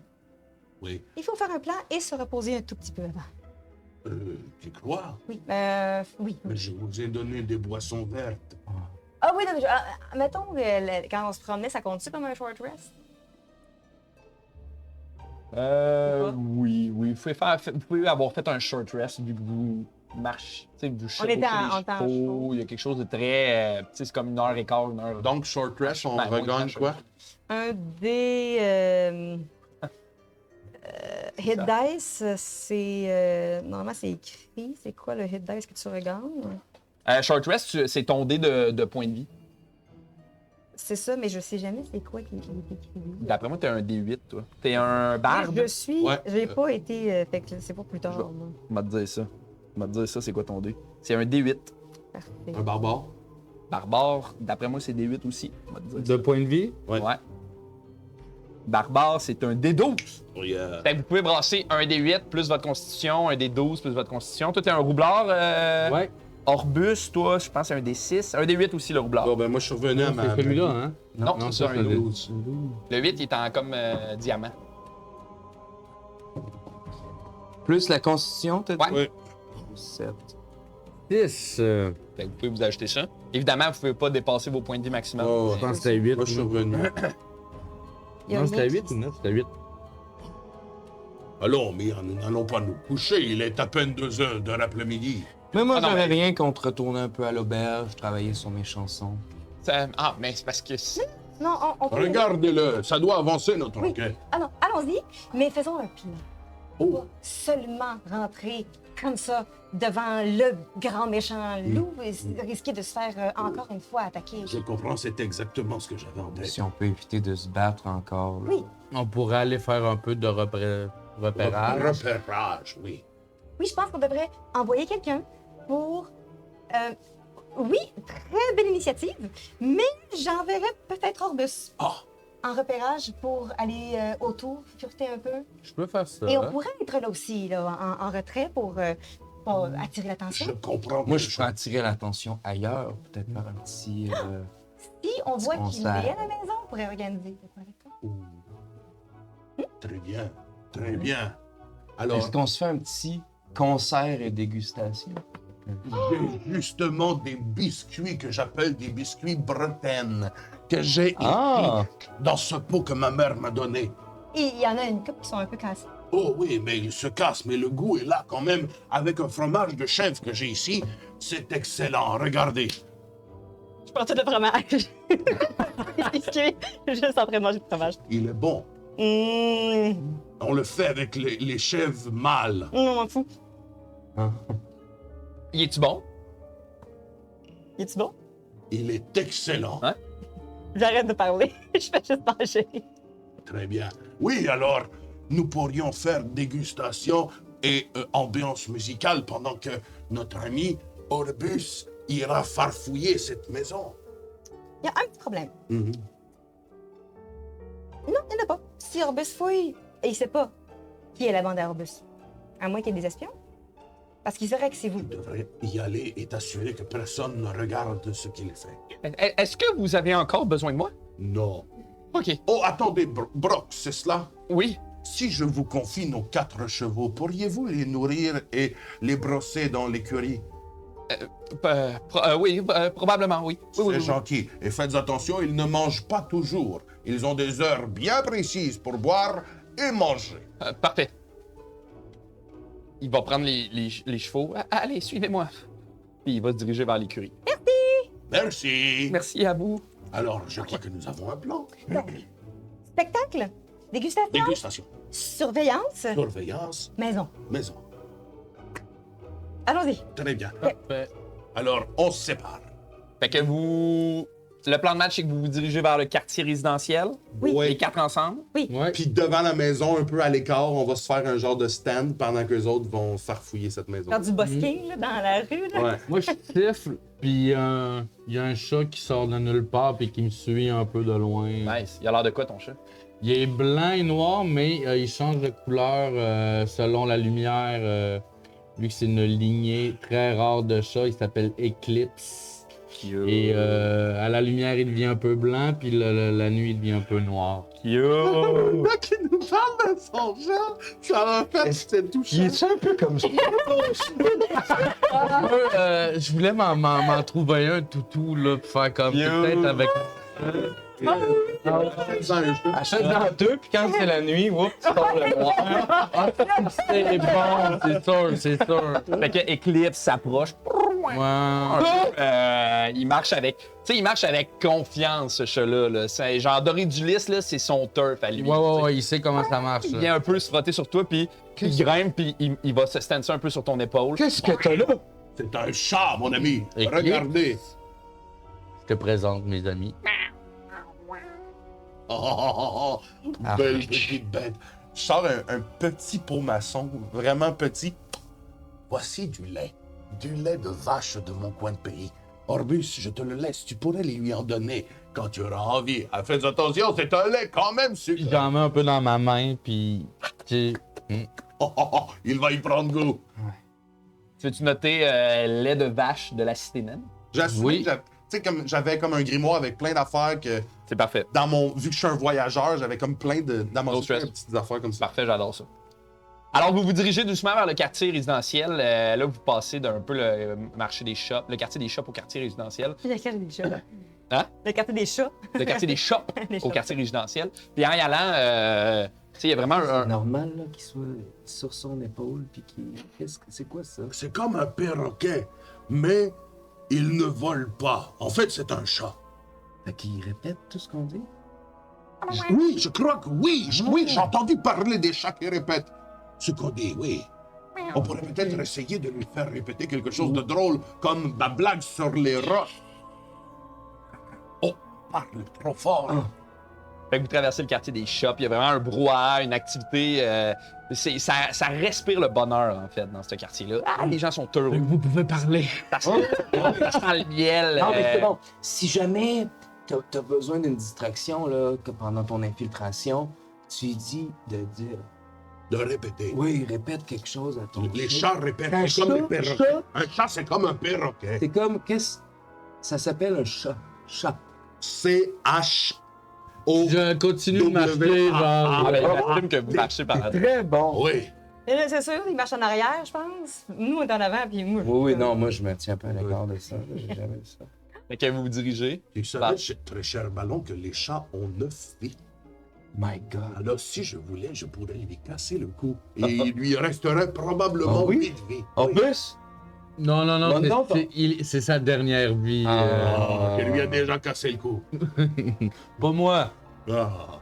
Oui. Il faut faire un plan et se reposer un tout petit peu avant. Tu crois? Oui. Oui. Mais je vous ai donné des boissons vertes. Ah oui, non, mais mettons, quand on se promenait, ça compte-tu comme un short rest? Oui. Vous pouvez avoir fait un short rest vu que vous marchez, vous chevauchez était en les temps chevaux. Il y a quelque chose de très... c'est comme 1h15, 1h... Donc, short rest, on Ben, regagne oui, quoi? Un des hit dice, c'est... normalement, c'est écrit. C'est quoi le hit dice que tu regagnes? Short rest, c'est ton dé de points de vie. C'est ça, mais je sais jamais c'est quoi qui est écrit. D'après moi, t'es un D8, toi. T'es un barde. Je suis... Ouais. J'ai pas été... fait que c'est pas plus tard, Je- moi. On va te dire ça. On va te dire ça, c'est quoi ton dé? C'est un D8. Parfait. Un barbare? Barbare, d'après moi, c'est D8 aussi. On va te dire De point de vie? Ouais. ça. Ouais. Barbare, c'est un D12. Yeah. Fait que vous pouvez brasser un D8 plus votre constitution, un D12 plus votre constitution. Toi, t'es un roublard. Ouais. Orbus, toi, je pense, c'est un D6. Un D8 aussi, le roublard. Bon, ben moi, je suis revenu à ma... C'est celui-là, hein? Non, non, c'est ça, c'est un le 12. Le 8, il est en comme diamant. Plus la constitution, t'as dit? Ouais. Oui. 7. 6. Fait que vous pouvez vous ajouter ça. Évidemment, vous pouvez pas dépasser vos points de vie maximum. Oh, Je pense que c'était 8. moi, je suis revenu. Il y a Non, rien c'était qui- 8 ou 9? C'était 8. Allons, mais nous n'allons pas nous coucher. Il est à peine 2 heures de l'après-midi. Mais moi, Ah non, j'avais mais- rien contre retourner un peu à l'auberge, travailler sur mes chansons. Ah, mais c'est parce que... Non, on peut... Regardez-le, ça doit avancer notre Oui. enquête. Ah non, allons-y, mais faisons un plan. Oh. Pas seulement rentrer comme ça devant le grand méchant loup et risquer de se faire encore une fois attaquer. Je comprends, c'est exactement ce que j'avais en tête. Si on peut éviter de se battre encore. Là. Oui, On pourrait aller faire un peu de repérage. Repérage, oui. oui, je pense qu'on devrait envoyer quelqu'un pour... oui, très belle initiative, mais j'enverrais peut-être Orbus Ah, en repérage pour aller autour, fureter un peu. Je peux faire ça. Et on pourrait être là aussi, là, en retrait pour attirer l'attention. je comprends. Moi, je peux attirer l'attention ailleurs, peut-être par un petit. Si on voit qu'il est à Concert. la maison, on pourrait organiser. T'es pas d'accord? Très bien, très bien. Alors, Est-ce qu'on se fait un petit concert et dégustation? j'ai justement des biscuits que j'appelle des biscuits bretaines que j'ai Ah! écrits dans ce pot que ma mère m'a donné. Et il y en a une couple qui sont un peu cassées. Oh oui, mais il se casse, mais le goût est là quand même. Avec un fromage de chèvre que j'ai ici, c'est excellent. Regardez. Je portais de fromage. Juste en train de manger du fromage. Il est bon. On le fait avec les chèvres mâles. On m'en fout. Il est-tu bon? Il est-tu bon? Il est excellent. Hein? J'arrête de parler. Je fais juste manger. Très bien. Oui, alors, nous pourrions faire dégustation et ambiance musicale pendant que notre ami Orbus ira farfouiller cette maison. Il y a un petit problème. Non, il n'y en a pas. Si Orbus fouille, et il sait pas qui est la bande à Orbus. À moins qu'il y ait des espions. Parce qu'il saurait que c'est vous. Tu devrais y aller et t'assurer que personne ne regarde ce qu'il fait. Est-ce que vous avez encore besoin de moi? Non. OK. Oh, attendez, Brock, c'est cela? Oui. Si je vous confie nos 4 chevaux, pourriez-vous les nourrir et les brosser dans l'écurie? Oui, probablement, oui. Oui, oui, C'est oui. gentil. Et faites attention, ils ne mangent pas toujours. Ils ont des heures bien précises pour boire et manger. Parfait. Il va prendre les chevaux. Allez, suivez-moi. Puis il va se diriger vers l'écurie. Merci. Merci à vous. Alors, je crois que nous avons un plan. Spectacle, dégustation, Dégustation, surveillance, surveillance, maison. maison. Allons-y. Très bien. Parfait. Alors, on se sépare. Fait que vous... Le plan de match, c'est que vous vous dirigez vers le quartier résidentiel. Oui. Les 4 ensemble. Ouais. Puis devant la maison, un peu à l'écart, on va se faire un genre de stand pendant que les autres vont farfouiller cette maison. Faire du busking là, dans la rue. Là. Ouais. Moi, je siffle, puis il y a un chat qui sort de nulle part puis qui me suit un peu de loin. Nice. Il a l'air de quoi, ton chat? Il est blanc et noir, mais il change de couleur selon la lumière. Vu que c'est une lignée très rare de chats, il s'appelle Eclipse. Et à la lumière, il devient un peu blanc, puis la nuit, il devient un peu noir. Yo! Qui nous parle de son genre, ça m'a fait c'était touchant. un peu comme ça? Je voulais m'en trouver un toutou, là, pour faire comme peut-être avec... Achète-en 2, puis quand c'est la nuit, oups, tu sors le noir. C'est bon, c'est sûr. Fait que Eclipse s'approche. Ouais. Il marche avec... Tu sais, il marche avec confiance, ce chat-là. Là. C'est genre Doridulis, là, c'est son turf à lui. Ouais, il sait comment ça marche. Il là. vient un peu se frotter sur toi, puis il grimpe, puis il va se stancer un peu sur ton épaule. Qu'est-ce que t'as là? C'est un chat, mon ami. Eclipse. Regardez. Je te présente mes amis. Oh, belle petite bête. Je sors un petit pot maçon, vraiment petit. Voici du lait. Du lait de vache de mon coin de pays. Orbus, je te le laisse, tu pourrais lui en donner. quand tu auras envie. Ah, fais attention, c'est un lait quand même Puis sucré. j'en mets un peu dans ma main, puis... tu sais, Oh, oh, oh, il va y prendre goût. Tu veux-tu noter lait de vache de la cité naine? J'assume Oui. que j'avais comme un grimoire avec plein d'affaires que C'est parfait. vu que je suis un voyageur, j'avais comme plein de dans mon No souffle, stress. petites affaires comme ça. Parfait, j'adore ça. Alors, vous vous dirigez doucement vers le quartier résidentiel. Là, vous passez d'un peu le marché des shops, le quartier des shops au quartier résidentiel. Le quartier des chats. Hein? Le quartier des chats. Le quartier des shops Les au shops. quartier résidentiel. Puis en y allant, tu sais, il y a vraiment C'est un... normal là, qu'il soit sur son épaule puis c'est quoi ça? C'est comme un perroquet, mais il ne vole pas. En fait, c'est un chat. Fait qu'il répète tout ce qu'on dit? Oui, je crois que oui. Oui, j'ai entendu parler des chats qui répètent ce qu'on dit, oui. On pourrait peut-être essayer de lui faire répéter quelque chose de drôle, comme ma blague sur les roches. Oh, parle trop fort. Fait que vous traversez le quartier des shops, il y a vraiment un brouhaha, une activité. Ça respire le bonheur, en fait, dans ce quartier-là. Ah, les gens sont heureux. vous pouvez parler. Ça sent le miel. Non, mais c'est bon. Si jamais t'as besoin d'une distraction là, que pendant ton infiltration, tu lui dis de dire De répéter. oui, répète quelque chose à ton Les chat. chats répètent, Un c'est comme chat, des perroquets. chat. Un chat, c'est comme un perroquet. C'est comme qu'est-ce ça s'appelle un chat. Chat. C-H-O. Je continue de marcher, genre... Ah, ben, j'assume que vous marchez par là. Très bon. Oui. Et là, c'est sûr, il marche en arrière, je pense. Nous, on est en avant, puis moi. Oui, non, moi je me tiens pas à l'égard de ça. J'ai jamais vu ça. Fait que vous vous dirigez. Tu savais, très cher ballon, que les chats ont 9 vies. My God. Alors, si je voulais, je pourrais lui casser le cou. Et il lui resterait probablement Ah oui? 8 vies. En Oui. plus? Non, Non, non, c'est sa dernière vie. Ah, il lui a déjà cassé le cou. Pas moi. Ah.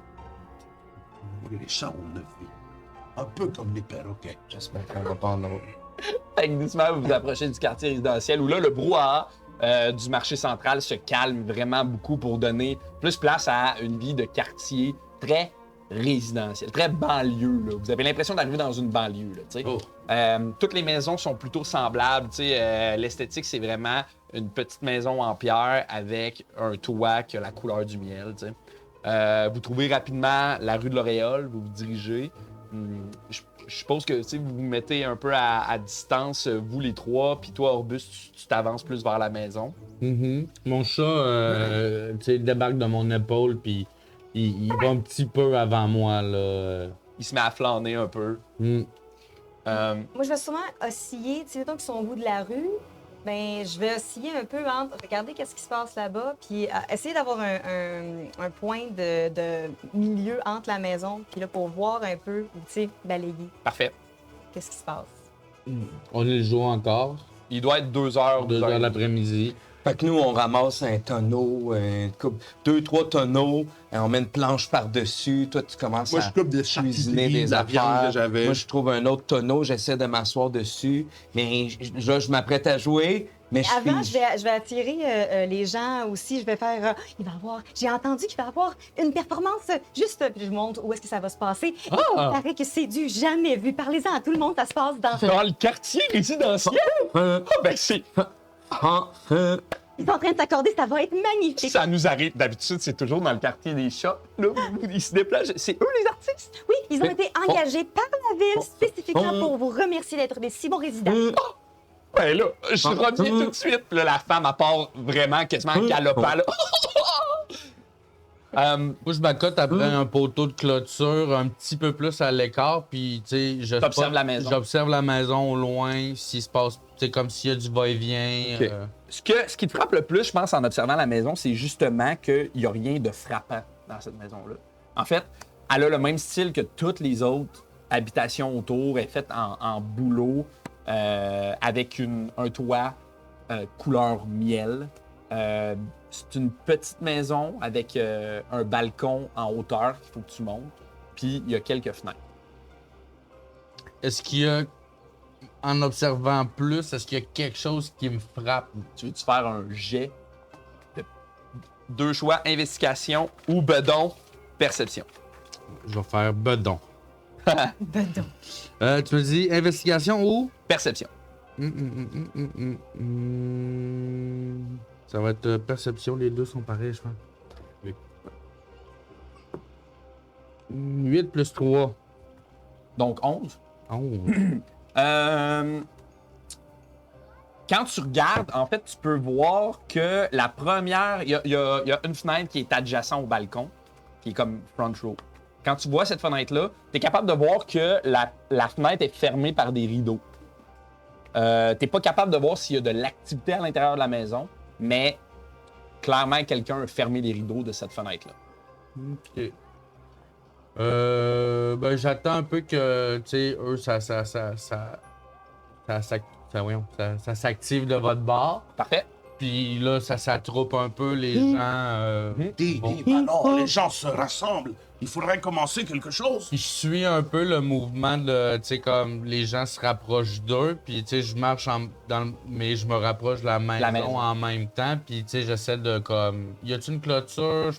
Les chats ont 9 vies. Un peu comme les perroquets. J'espère qu'on va pas en avoir. Fait que doucement, vous vous approchez du quartier résidentiel où là, le brouhaha du marché central se calme vraiment beaucoup pour donner plus place à une vie de quartier très résidentiel, très banlieue. Là. Vous avez l'impression d'arriver dans une banlieue. Là, tu sais. Oh. Toutes les maisons sont plutôt semblables. Tu sais, l'esthétique, c'est vraiment une petite maison en pierre avec un toit qui a la couleur du miel. Tu sais. Vous trouvez rapidement la rue de l'Auréole, vous vous dirigez. Je suppose que tu sais, vous vous mettez un peu à distance, vous les trois, puis toi, Orbus, tu t'avances plus vers la maison. Mon chat, tu sais, débarque de mon épaule, puis il va un petit peu avant moi, là. Il se met à flâner un peu. Hmm. Moi, je vais sûrement osciller. Tu sais, mettons qu'ils sont au bout de la rue, ben, je vais osciller un peu entre regarder qu'est-ce qui se passe là-bas, puis essayer d'avoir un point de milieu entre la maison, puis là, pour voir un peu, tu sais, balayer Parfait. qu'est-ce qui se passe. On est le jour encore, Il doit être 2h. 2 heures de l'après-midi. Fait que nous, on ramasse un tonneau, 2-3 tonneaux, et on met une planche par-dessus. Toi, tu commences Moi, à je coupe des cuisiner charcuteries, des de la viande affaires. que j'avais. Moi, je trouve un autre tonneau, j'essaie de m'asseoir dessus. Mais là, je m'apprête à jouer, mais Avant, je vais attirer les gens aussi. Je vais faire. Il va y avoir. J'ai entendu qu'il va y avoir une performance juste. Puis je vous montre où est-ce que ça va se passer. Il paraît que c'est du jamais vu. Parlez-en à tout le monde. Ça se passe dans. Dans le quartier résidentiel? Ah, ben c'est... Ils sont en train de s'accorder. Ça va être magnifique. Ça nous arrive. D'habitude, c'est toujours dans le quartier des shops. Là, ils se déplacent. C'est eux les artistes? Oui, ils ont été engagés par la ville spécifiquement pour vous remercier d'être des si bons résidents. Ben là, je reviens tout de suite. Puis là, la femme, à part vraiment quasiment en galopant. Là. Moi, je m'accote après un poteau de clôture un petit peu plus à l'écart, puis tu sais, T'observes la maison. J'observe la maison au loin, s'il se passe, tu sais, comme s'il y a du va-et-vient. Ok. Ce qui te frappe le plus, je pense, en observant la maison, c'est justement qu'il n'y a rien de frappant dans cette maison-là. En fait, elle a le même style que toutes les autres habitations autour. Elle est faite en bouleau, avec un toit couleur miel. C'est une petite maison avec un balcon en hauteur qu'il faut que tu montes. Puis il y a quelques fenêtres. Est-ce qu'il y a, en observant plus, est-ce qu'il y a quelque chose qui me frappe? Tu veux-tu faire un jet de 2 choix, investigation ou bedon, perception? Je vais faire bedon. Bedon. Tu me dis investigation ou? Perception. Ça va être perception, les deux sont pareils, je pense. 8 plus 3. Donc 11. Oh. Quand tu regardes, en fait, tu peux voir que la première... Il y a une fenêtre qui est adjacente au balcon, qui est comme front row. Quand tu vois cette fenêtre-là, tu es capable de voir que la fenêtre est fermée par des rideaux. T'es pas capable de voir s'il y a de l'activité à l'intérieur de la maison, mais clairement, quelqu'un a fermé les rideaux de cette fenêtre-là. Ok. Ben, j'attends un peu que, tu sais, eux, ça s'active de votre bord. Parfait. Puis là, ça s'attroupe un peu, les gens. Dis, Ballon, les gens se rassemblent. Il faudrait commencer quelque chose. Puis je suis un peu le mouvement de, tu sais, comme les gens se rapprochent d'eux, puis tu sais, je marche mais je me rapproche de la maison en même temps, puis tu sais, j'essaie de comme, y a-t-il une clôture,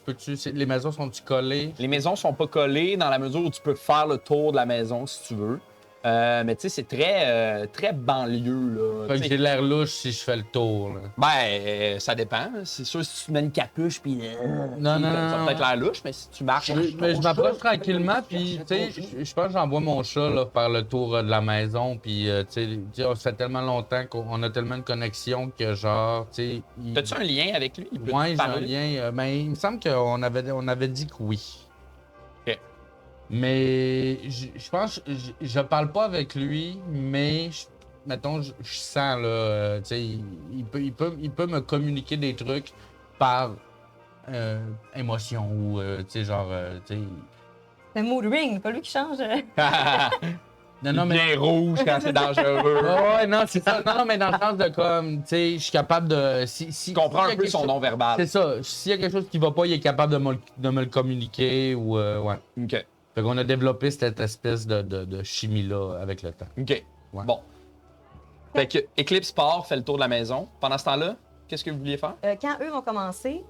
les maisons sont-tu collées? Les maisons sont pas collées dans la mesure où tu peux faire le tour de la maison si tu veux. Mais tu sais, c'est très banlieue, là. Fait que j'ai l'air louche si je fais le tour, là. Ben, ça dépend. C'est sûr, si tu mets une capuche, puis Non, non, ça va non. peut-être l'air louche, mais si tu marches... Mais je m'approche tranquillement, puis tu sais, je pense que j'envoie mon chat là, faire le tour de la maison, puis tu sais, ça fait tellement longtemps qu'on a tellement de connexion que genre, tu sais... T'as-tu un lien avec lui? Il peut Ouais, te j'ai un parler? lien. Mais il me semble qu'on avait dit que oui. OK. Mais je pense que je parle pas avec lui, mais mettons, je sens là, tu sais, il peut me communiquer des trucs par émotion ou tu sais genre, tu sais. C'est un mood ring, pas lui qui change. Non, mais Bien rouge quand c'est dangereux. ouais, non, c'est ça. Non, mais dans le sens de comme, tu sais, je suis capable de. Si Tu comprends un peu son non-verbal. C'est ça. S'il y a quelque chose qui va pas, il est capable de me le communiquer ou ouais. OK. Fait qu'on a développé cette espèce de chimie-là avec le temps. OK. Ouais. Bon. Fait que Eclipse part, fait le tour de la maison. Pendant ce temps-là, qu'est-ce que vous vouliez faire? Quand eux vont commencer,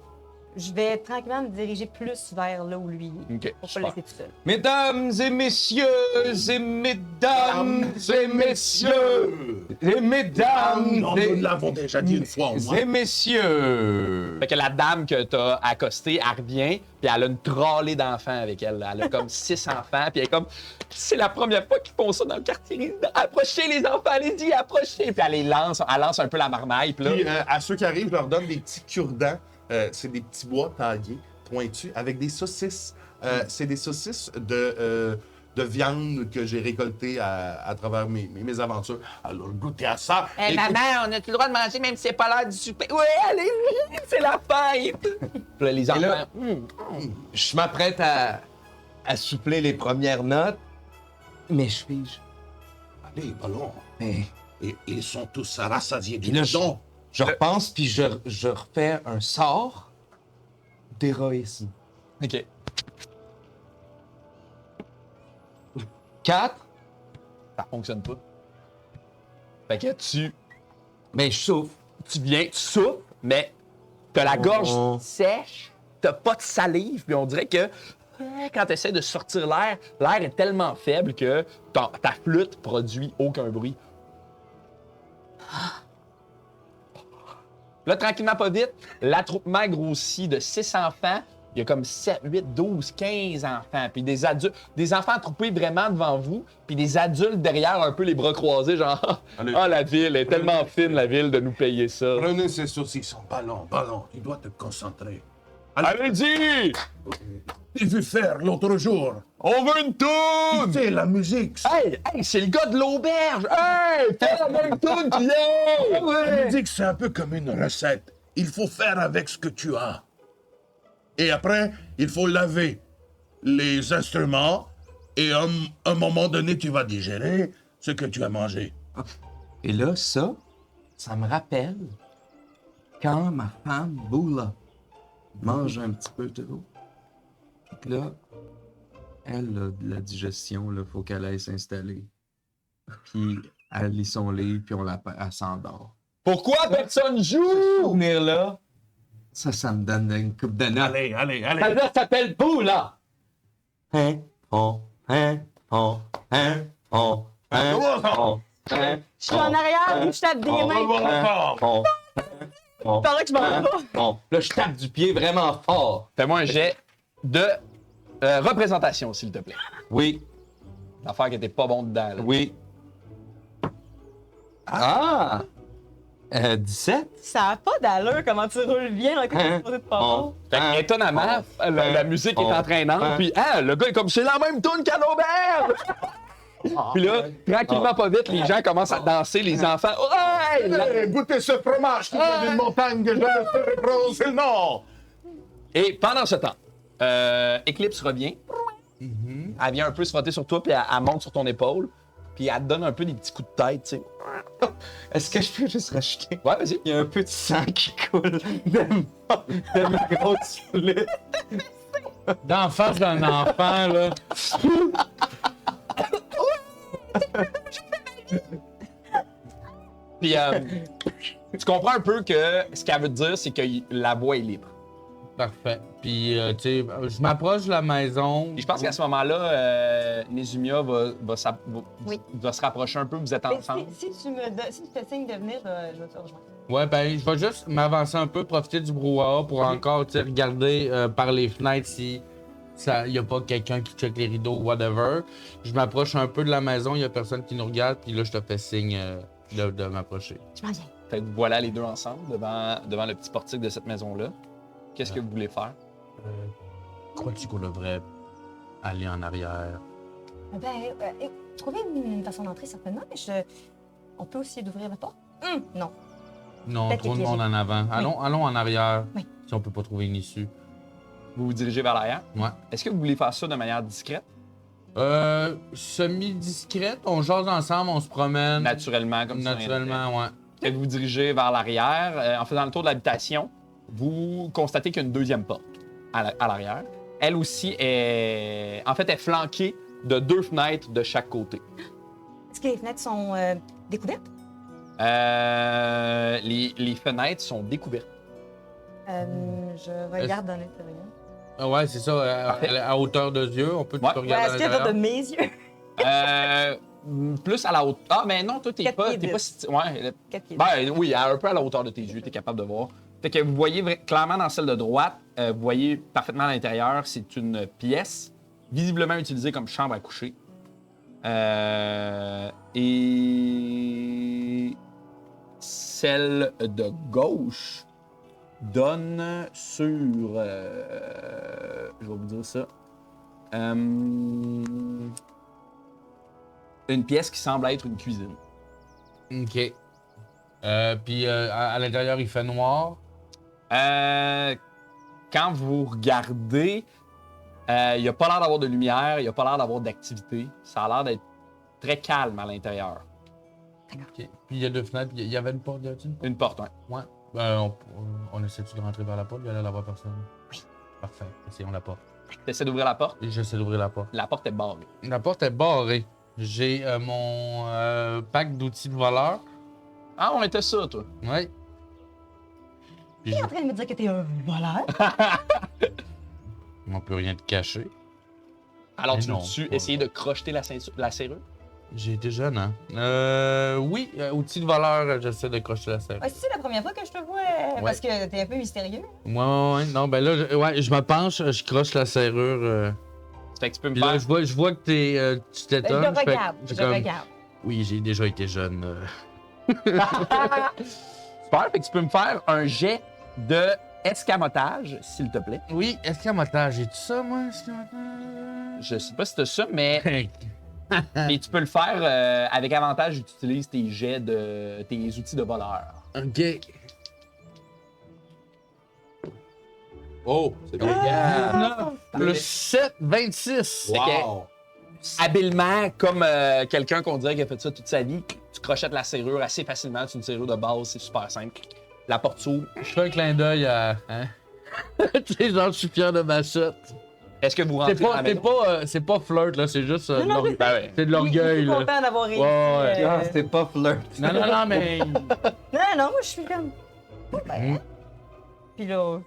je vais tranquillement me diriger plus vers là où lui est. OK. Pour pas le laisser tout seul. Mesdames et messieurs, et mesdames et messieurs, et mesdames Non, nous l'avons déjà dit une fois au moins. et messieurs. Fait que la dame que t'as accostée, elle revient, puis elle a une trollée d'enfants avec elle. Elle a comme 6 enfants, puis elle est comme... C'est la première fois qu'ils font ça dans le quartier résident. Approchez les enfants, allez-y, approchez! Puis elle lance un peu la marmaille, puis là... Puis à ceux qui arrivent, je leur donne des petits cure-dents. C'est des petits bois taillés, pointus, avec des saucisses. C'est des saucisses de viande que j'ai récoltées à travers mes aventures. Alors, goûtez à ça. Hey, Et maman, on a-tu le droit de manger même si c'est pas l'heure du souper? Oui, allez-y, c'est la fête! Puis là, les enfants... là- Je m'apprête à souffler les premières notes, mais je fige. Allez, Ballon. Mais Et ils sont tous rassasiés du Et là, don. je repense, puis je refais un sort d'héroïsme. OK. 4, Ça fonctionne pas. Fait que mais je souffle. tu souffles, mais t'as la gorge sèche, t'as pas de salive, puis on dirait que quand tu essaies de sortir l'air est tellement faible que ta flûte produit aucun bruit. Là, tranquillement, pas vite, l'attroupement grossit de 6 enfants. Il y a comme 7, 8, 12, 15 enfants. Puis des adultes, des enfants attroupés vraiment devant vous, puis des adultes derrière, un peu les bras croisés, genre Allez. Ah, la ville est tellement fine, la ville, de nous payer ça. Prenez ces saucissons. Ballon, tu dois te concentrer. Allez-y! J'ai vu faire l'autre jour. On veut une toune! C'est la musique. Hey, c'est le gars de l'auberge! Hey, fais la même toune qu'il est! La musique, c'est un peu comme une recette. Il faut faire avec ce que tu as. Et après, il faut laver les instruments et à un moment donné, tu vas digérer ce que tu as mangé. Et là, ça me rappelle quand ma femme, Boula, mange un petit peu trop. Puis là, elle a de la digestion, il faut qu'elle aille s'installer. Puis elle lit son livre, puis elle s'endort. Pourquoi personne joue? Souvenir-là, ça me donne une coupe de notes. Allez. Ça s'appelle Poula! Je Je suis en arrière, et je tape des mains. Pendant que je m'en vais. Là, je tape du pied vraiment fort. Fais-moi un jet de Représentation, s'il te plaît. Oui. L'affaire qui était pas bon dedans. Là. Oui. Ah! 17? Ça a pas d'allure comment tu roules bien dans le côté de pas bon. Fait que, étonnamment, la musique est entraînante, puis le gars est comme c'est la même tune qu'à l'auberge! Puis là, tranquillement pas vite, les gens commencent à danser, les enfants. Ouais! Goûtez ce fromage qui vient d'une montagne que je ne sais prononcer le nom! Et pendant ce temps, Eclipse revient. Elle vient un peu se frotter sur toi, puis elle monte sur ton épaule. Puis elle te donne un peu des petits coups de tête, tu sais. Est-ce que je peux juste rajouter? Ouais, vas-y. Il y a un peu de sang qui coule de ma grosse flûte. D'en face d'un enfant, là. Puis tu comprends un peu que ce qu'elle veut te dire, c'est que la voie est libre. Parfait. Puis, tu sais, je m'approche de la maison. Puis je pense qu'à ce moment-là, Nezumia va Oui. se rapprocher un peu, vous êtes Mais ensemble. si tu fais signe de venir, je vais te rejoindre. Ouais, ben, je vais juste m'avancer un peu, profiter du brouhaha pour encore, tu sais, regarder par les fenêtres si il y a pas quelqu'un qui check les rideaux ou whatever. Je m'approche un peu de la maison, il y a personne qui nous regarde, puis là, je te fais signe de m'approcher. Je m'en viens. Fait que voilà les deux ensemble devant le petit portique de cette maison-là. Qu'est-ce que vous voulez faire? Crois-tu qu'on devrait aller en arrière? Trouver une façon d'entrer, certainement, mais on peut aussi d'ouvrir la porte. Non. Non, Peut-être trop de les monde en avant. Allons en arrière, Oui. si on peut pas trouver une issue. Vous vous dirigez vers l'arrière? Ouais. Est-ce que vous voulez faire ça de manière discrète? Semi-discrète, on jase ensemble, on se promène. Naturellement, comme ça. Naturellement, ouais. Fait que vous vous dirigez vers l'arrière. En faisant le tour de l'habitation, vous constatez qu'il y a une deuxième porte à l'arrière. Elle aussi est flanquée de 2 fenêtres de chaque côté. Est-ce que les fenêtres sont découvertes? Les fenêtres sont découvertes. Je regarde dans l'intérieur. Ouais, c'est ça, à hauteur de yeux, on peut Ouais. regarder Est-ce qu'il y a de mes yeux? Plus à la hauteur. Ah, mais non, toi, t'es 4 pas. pieds T'es pas 10. ouais. 4 pieds. Ben oui, un peu à la hauteur de tes yeux, t'es capable de voir. Fait que vous voyez clairement dans celle de droite, vous voyez parfaitement à l'intérieur, c'est une pièce visiblement utilisée comme chambre à coucher. Et celle de gauche donne sur... je vais vous dire ça. Une pièce qui semble être une cuisine. OK. Puis à l'intérieur, il fait noir. Quand vous regardez, il n'y a pas l'air d'avoir de lumière, il n'y a pas l'air d'avoir d'activité. Ça a l'air d'être très calme à l'intérieur. OK. Puis il y a 2 fenêtres. Il y avait une porte, y avait une porte? Une porte, ouais. Ouais. On essaie-tu de rentrer vers la porte? Il y a d'avoir personne. Oui. Parfait. Essayons la porte. T'essaies d'ouvrir la porte. J'essaie d'ouvrir la porte. La porte est barrée. La porte est barrée. J'ai mon pack d'outils de voleur. Ah, on était ça, toi. Ouais. Puis Tu es en train de me dire que t'es un voleur? on peut rien te cacher. Alors, Mais tu non, veux-tu pas- essayer de crocheter la serrure? J'ai été jeune, hein? Oui, outils de voleur, j'essaie de crocheter la serrure. Ouais, c'est la première fois que je te vois, parce que t'es un peu mystérieux. Ouais. Non, ben là, je me penche, je croche la serrure. Fait que tu peux me Puis là, faire... je vois que tu Je t'étonnes. regarde, fais je comme, regarde. Oui, j'ai déjà été jeune. Super, fait que tu peux me faire un jet de escamotage, s'il te plaît. Oui, escamotage, j'ai tout ça, moi, escamotage? Je sais pas si t'as ça, mais et tu peux le faire avec avantage, tu utilises tes jets de tes outils de voleur. OK. Oh, c'est bien. Plus 7, 26. Wow! Habilement, comme quelqu'un qu'on dirait qui a fait ça toute sa vie, tu crochettes la serrure assez facilement. C'est une serrure de base, c'est super simple. La porte s'ouvre. Je fais un clin d'œil à... Hein? Tu sais, genre, je suis fier de ma shot. Est-ce que vous rentrez dans la maison? C'est pas flirt, là, c'est juste... Non, non, Ben ouais. c'est de l'orgueil, Je suis là. content d'avoir réussi. Ouais. Ah, c'était pas flirt. Non, mais... Non, moi, je suis comme... Ben, Puis là,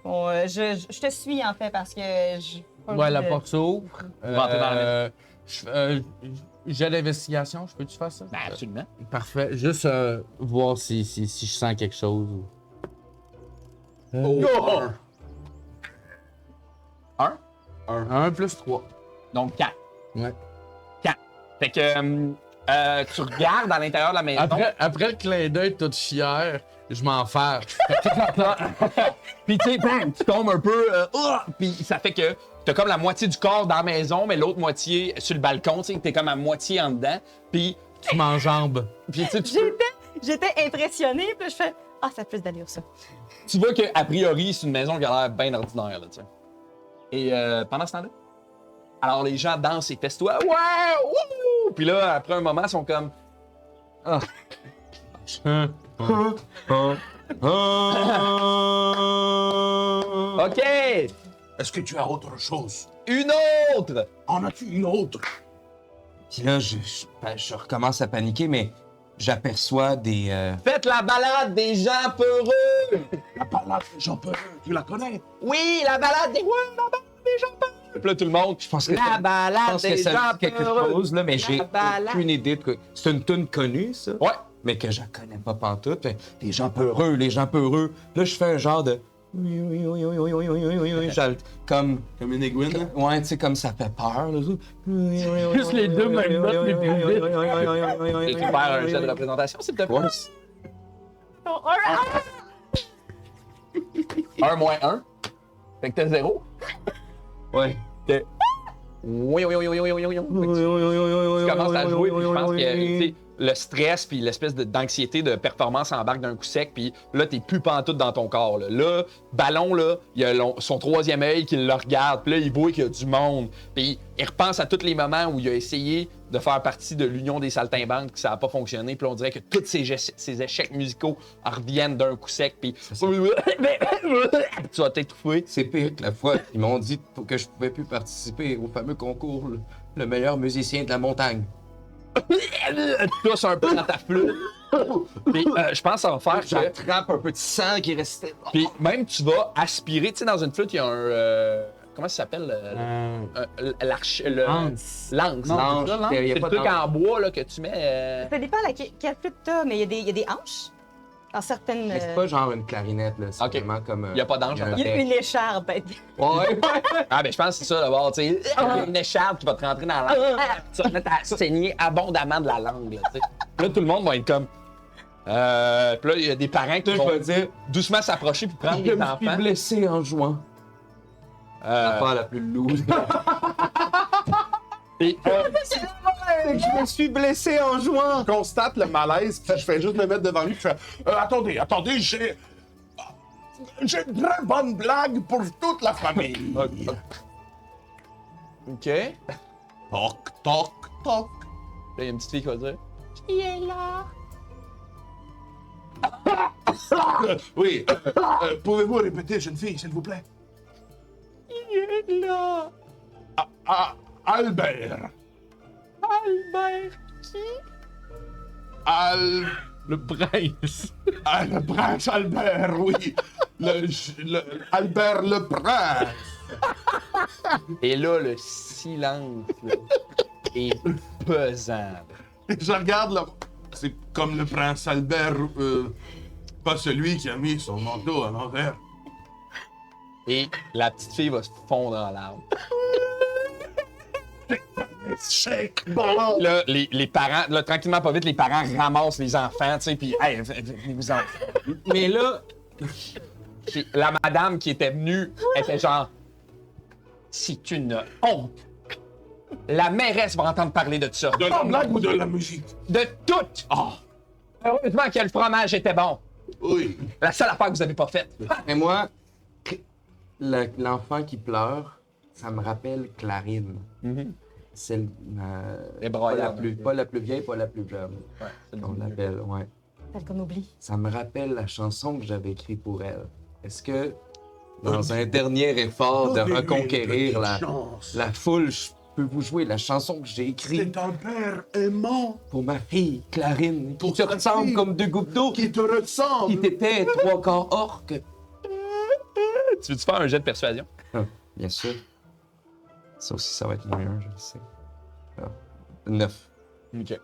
je te suis, en fait, parce que je... Ouais, la porte s'ouvre. Vous rentrez dans la J'ai l'investigation, je peux-tu faire ça? Ben absolument. Parfait. Juste voir si je sens quelque chose. Oh! Un. 1 plus 3. Donc 4. Ouais. 4. Fait que tu regardes à l'intérieur de la maison. Après le clin d'œil tout fier, je m'en fais. Puis tu sais, bang, tu tombes un peu. Puis ça fait que t'as comme la moitié du corps dans la maison, mais l'autre moitié sur le balcon. Tu sais, t'es comme à moitié en dedans. Puis Tu m'enjambes. tu sais, J'étais impressionnée, puis je fais ah, ça a plus d'allure, ça. tu vois qu'a priori, c'est une maison qui a l'air bien ordinaire, là, tu sais. Et pendant ce temps-là, alors les gens dansent et festoient. Ouais! Wouh! Puis là, après un moment, ils sont comme. Ah. OK! Est-ce que tu as autre chose? Une autre! En as-tu une autre? Puis là, je recommence à paniquer, mais j'aperçois des... Faites la balade des gens peureux! La balade des gens peureux, tu la connais? Oui, la balade des... Ouais, la balade des gens peureux! Puis là, tout le monde... Je pense que La ça- je balade pense que des ça gens dit quelque peureux! chose, là, mais j'ai La balade. aucune idée de quoi. C'est une tune connue, ça? Ouais. Mais que je connais pas pantoute. Fait, les gens peureux, les gens peureux. Là, je fais un genre de... Comme... Comme une aiguine, là. Ouais, tu sais, comme ça fait peur. Là. Juste les deux mêmes notes, les plus vite. Tu peux faire un jet de représentation, s'il te plaît? Ouais. 1 moins 1. Fait que t'as 0. Ouais. T'es... Oui. Fait que tu commences à jouer, puis je pense que tu sais, le stress puis l'espèce d'anxiété de performance embarque d'un coup sec, puis là, t'es plus pantoute dans ton corps. Là, Ballon, là, il a son troisième œil qui le regarde, puis là, il voit qu'il y a du monde. Puis il repense à tous les moments où il a essayé de faire partie de l'Union des saltimbanques, que ça n'a pas fonctionné, puis on dirait que tous ces échecs musicaux reviennent d'un coup sec, puis tu vas t'étouffer. C'est pire que la fois qu'ils m'ont dit que je pouvais plus participer au fameux concours, le meilleur musicien de la montagne. Tu tousses un peu dans ta flûte. Puis je pense que ça va faire que... J'attrape un peu de sang qui restait. Puis même tu vas aspirer, tu sais, dans une flûte, il y a un... comment ça s'appelle? L'arche... Lance. Lance. Non, Lange, c'est ça, il y a C'est pas le de truc en bois là, que tu mets... Ça dépend quelle flûte t'as, mais il y a des hanches. Dans certaines. Mais c'est pas genre une clarinette, là. C'est Ok. vraiment comme. Il y a pas d'ange il y a un en Il y a bec. une écharpe. Ouais. Ah, ben je pense que c'est ça d'abord, tu sais. Une écharpe qui va te rentrer dans la langue. Tu vas te mettre à saigner abondamment de la langue, là, tu sais. Là, tout le monde va être comme... Puis là, il y a des parents qui Là, je vont vais dire, doucement s'approcher pour prendre je les me suis enfants. blessé en jouant. L'affaire la plus loose. Et, Je me suis blessé en jouant. Je constate le malaise, puis je fais juste me mettre devant lui, puis je fais attendez, j'ai une très bonne blague pour toute la famille. OK. Là, Toc, toc, toc. il y a une petite fille qui va dire... Oui, pouvez-vous répéter, jeune fille, s'il vous plaît? Il est là! Albert. Albert qui? Le prince. Le prince Albert, oui. Albert le prince. Et là, le silence là, est pesant. Et je regarde là. C'est comme le prince Albert, pas celui qui a mis son manteau à l'envers. Et la petite fille va se fondre en larmes. Shake, bon. Là, les parents, là, tranquillement, pas vite, les parents ramassent les enfants, tu sais, puis hey, venez-vous-en. Mais là, Puis la madame qui était venue était genre, c'est une honte. La mairesse va entendre parler de ça. De la blague ou de la musique? De tout. Ah, Heureusement que le fromage était bon. oui. La seule affaire que vous avez pas faite. mais moi, l'enfant qui pleure, ça me rappelle Clarine. C'est Les pas broyades. pas la plus vieille, pas la plus jeune. Ouais, c'est On l'appelle, ouais. Celle qu'on oublie. Ça me rappelle la chanson que j'avais écrite pour elle. Est-ce que, dans un dernier effort de reconquérir la foule, je peux vous jouer la chanson que j'ai écrite C'est un père aimant pour ma fille, Clarine, qui Pour te ta ressemble fille. comme deux gouttes d'eau, qui te ressemble. qui t'était trois quarts orque. Tu veux-tu faire un jet de persuasion? Bien sûr. Ça aussi, ça va être moins un, je le sais. 9. OK.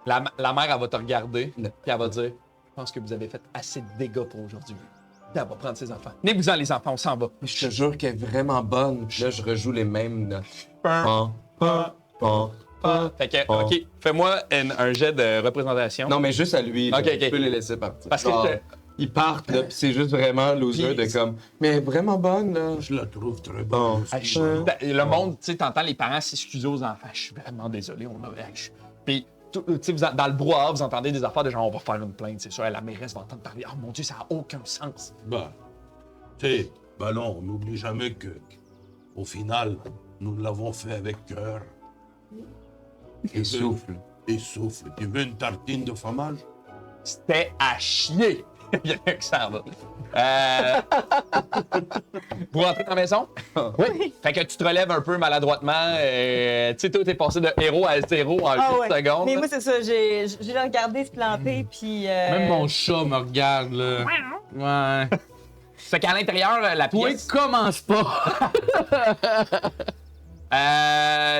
La mère, elle va te regarder, Non. puis elle va dire, je pense que vous avez fait assez de dégâts pour aujourd'hui. Elle va prendre ses enfants. Venez-vous-en, les enfants, on s'en va. Mais je te jure qu'elle est vraiment bonne. Puis là, je rejoue les mêmes notes. Pam, Pan, pan, pan. Fait que, Oh. OK, fais-moi un jet de représentation. Non, mais juste à lui, là, Ok, ok. tu peux les laisser partir. Parce que Genre, je- ils partent, là, puis c'est juste vraiment loser Puis- de comme... Mais elle est vraiment bonne, là. Je la trouve très Bon. bonne. Ah, le monde, tu sais, t'entends les parents s'excuser aux enfants. Je suis vraiment désolé, on a. Puis, tu sais, dans le brouhaha, vous entendez des affaires de genre, on va faire une plainte, c'est sûr. La mairesse va entendre parler. Oh mon Dieu, ça n'a aucun sens. Bah, tu sais, bah non, on n'oublie jamais que, au final, nous l'avons fait avec cœur. Et souffle. Et souffle. Tu veux une tartine de fromage? C'était à chier. Il y a rien que ça va. Vous rentrez dans la maison? Oui. Fait que tu te relèves un peu maladroitement. Tu sais, toi, t'es passé de héros à zéro en 8 ouais. secondes. Mais moi, c'est ça, j'ai regardé se planter, puis... Même mon chat me regarde, là. Ouais. Fait qu'à l'intérieur, la Toi, pièce. commence pas!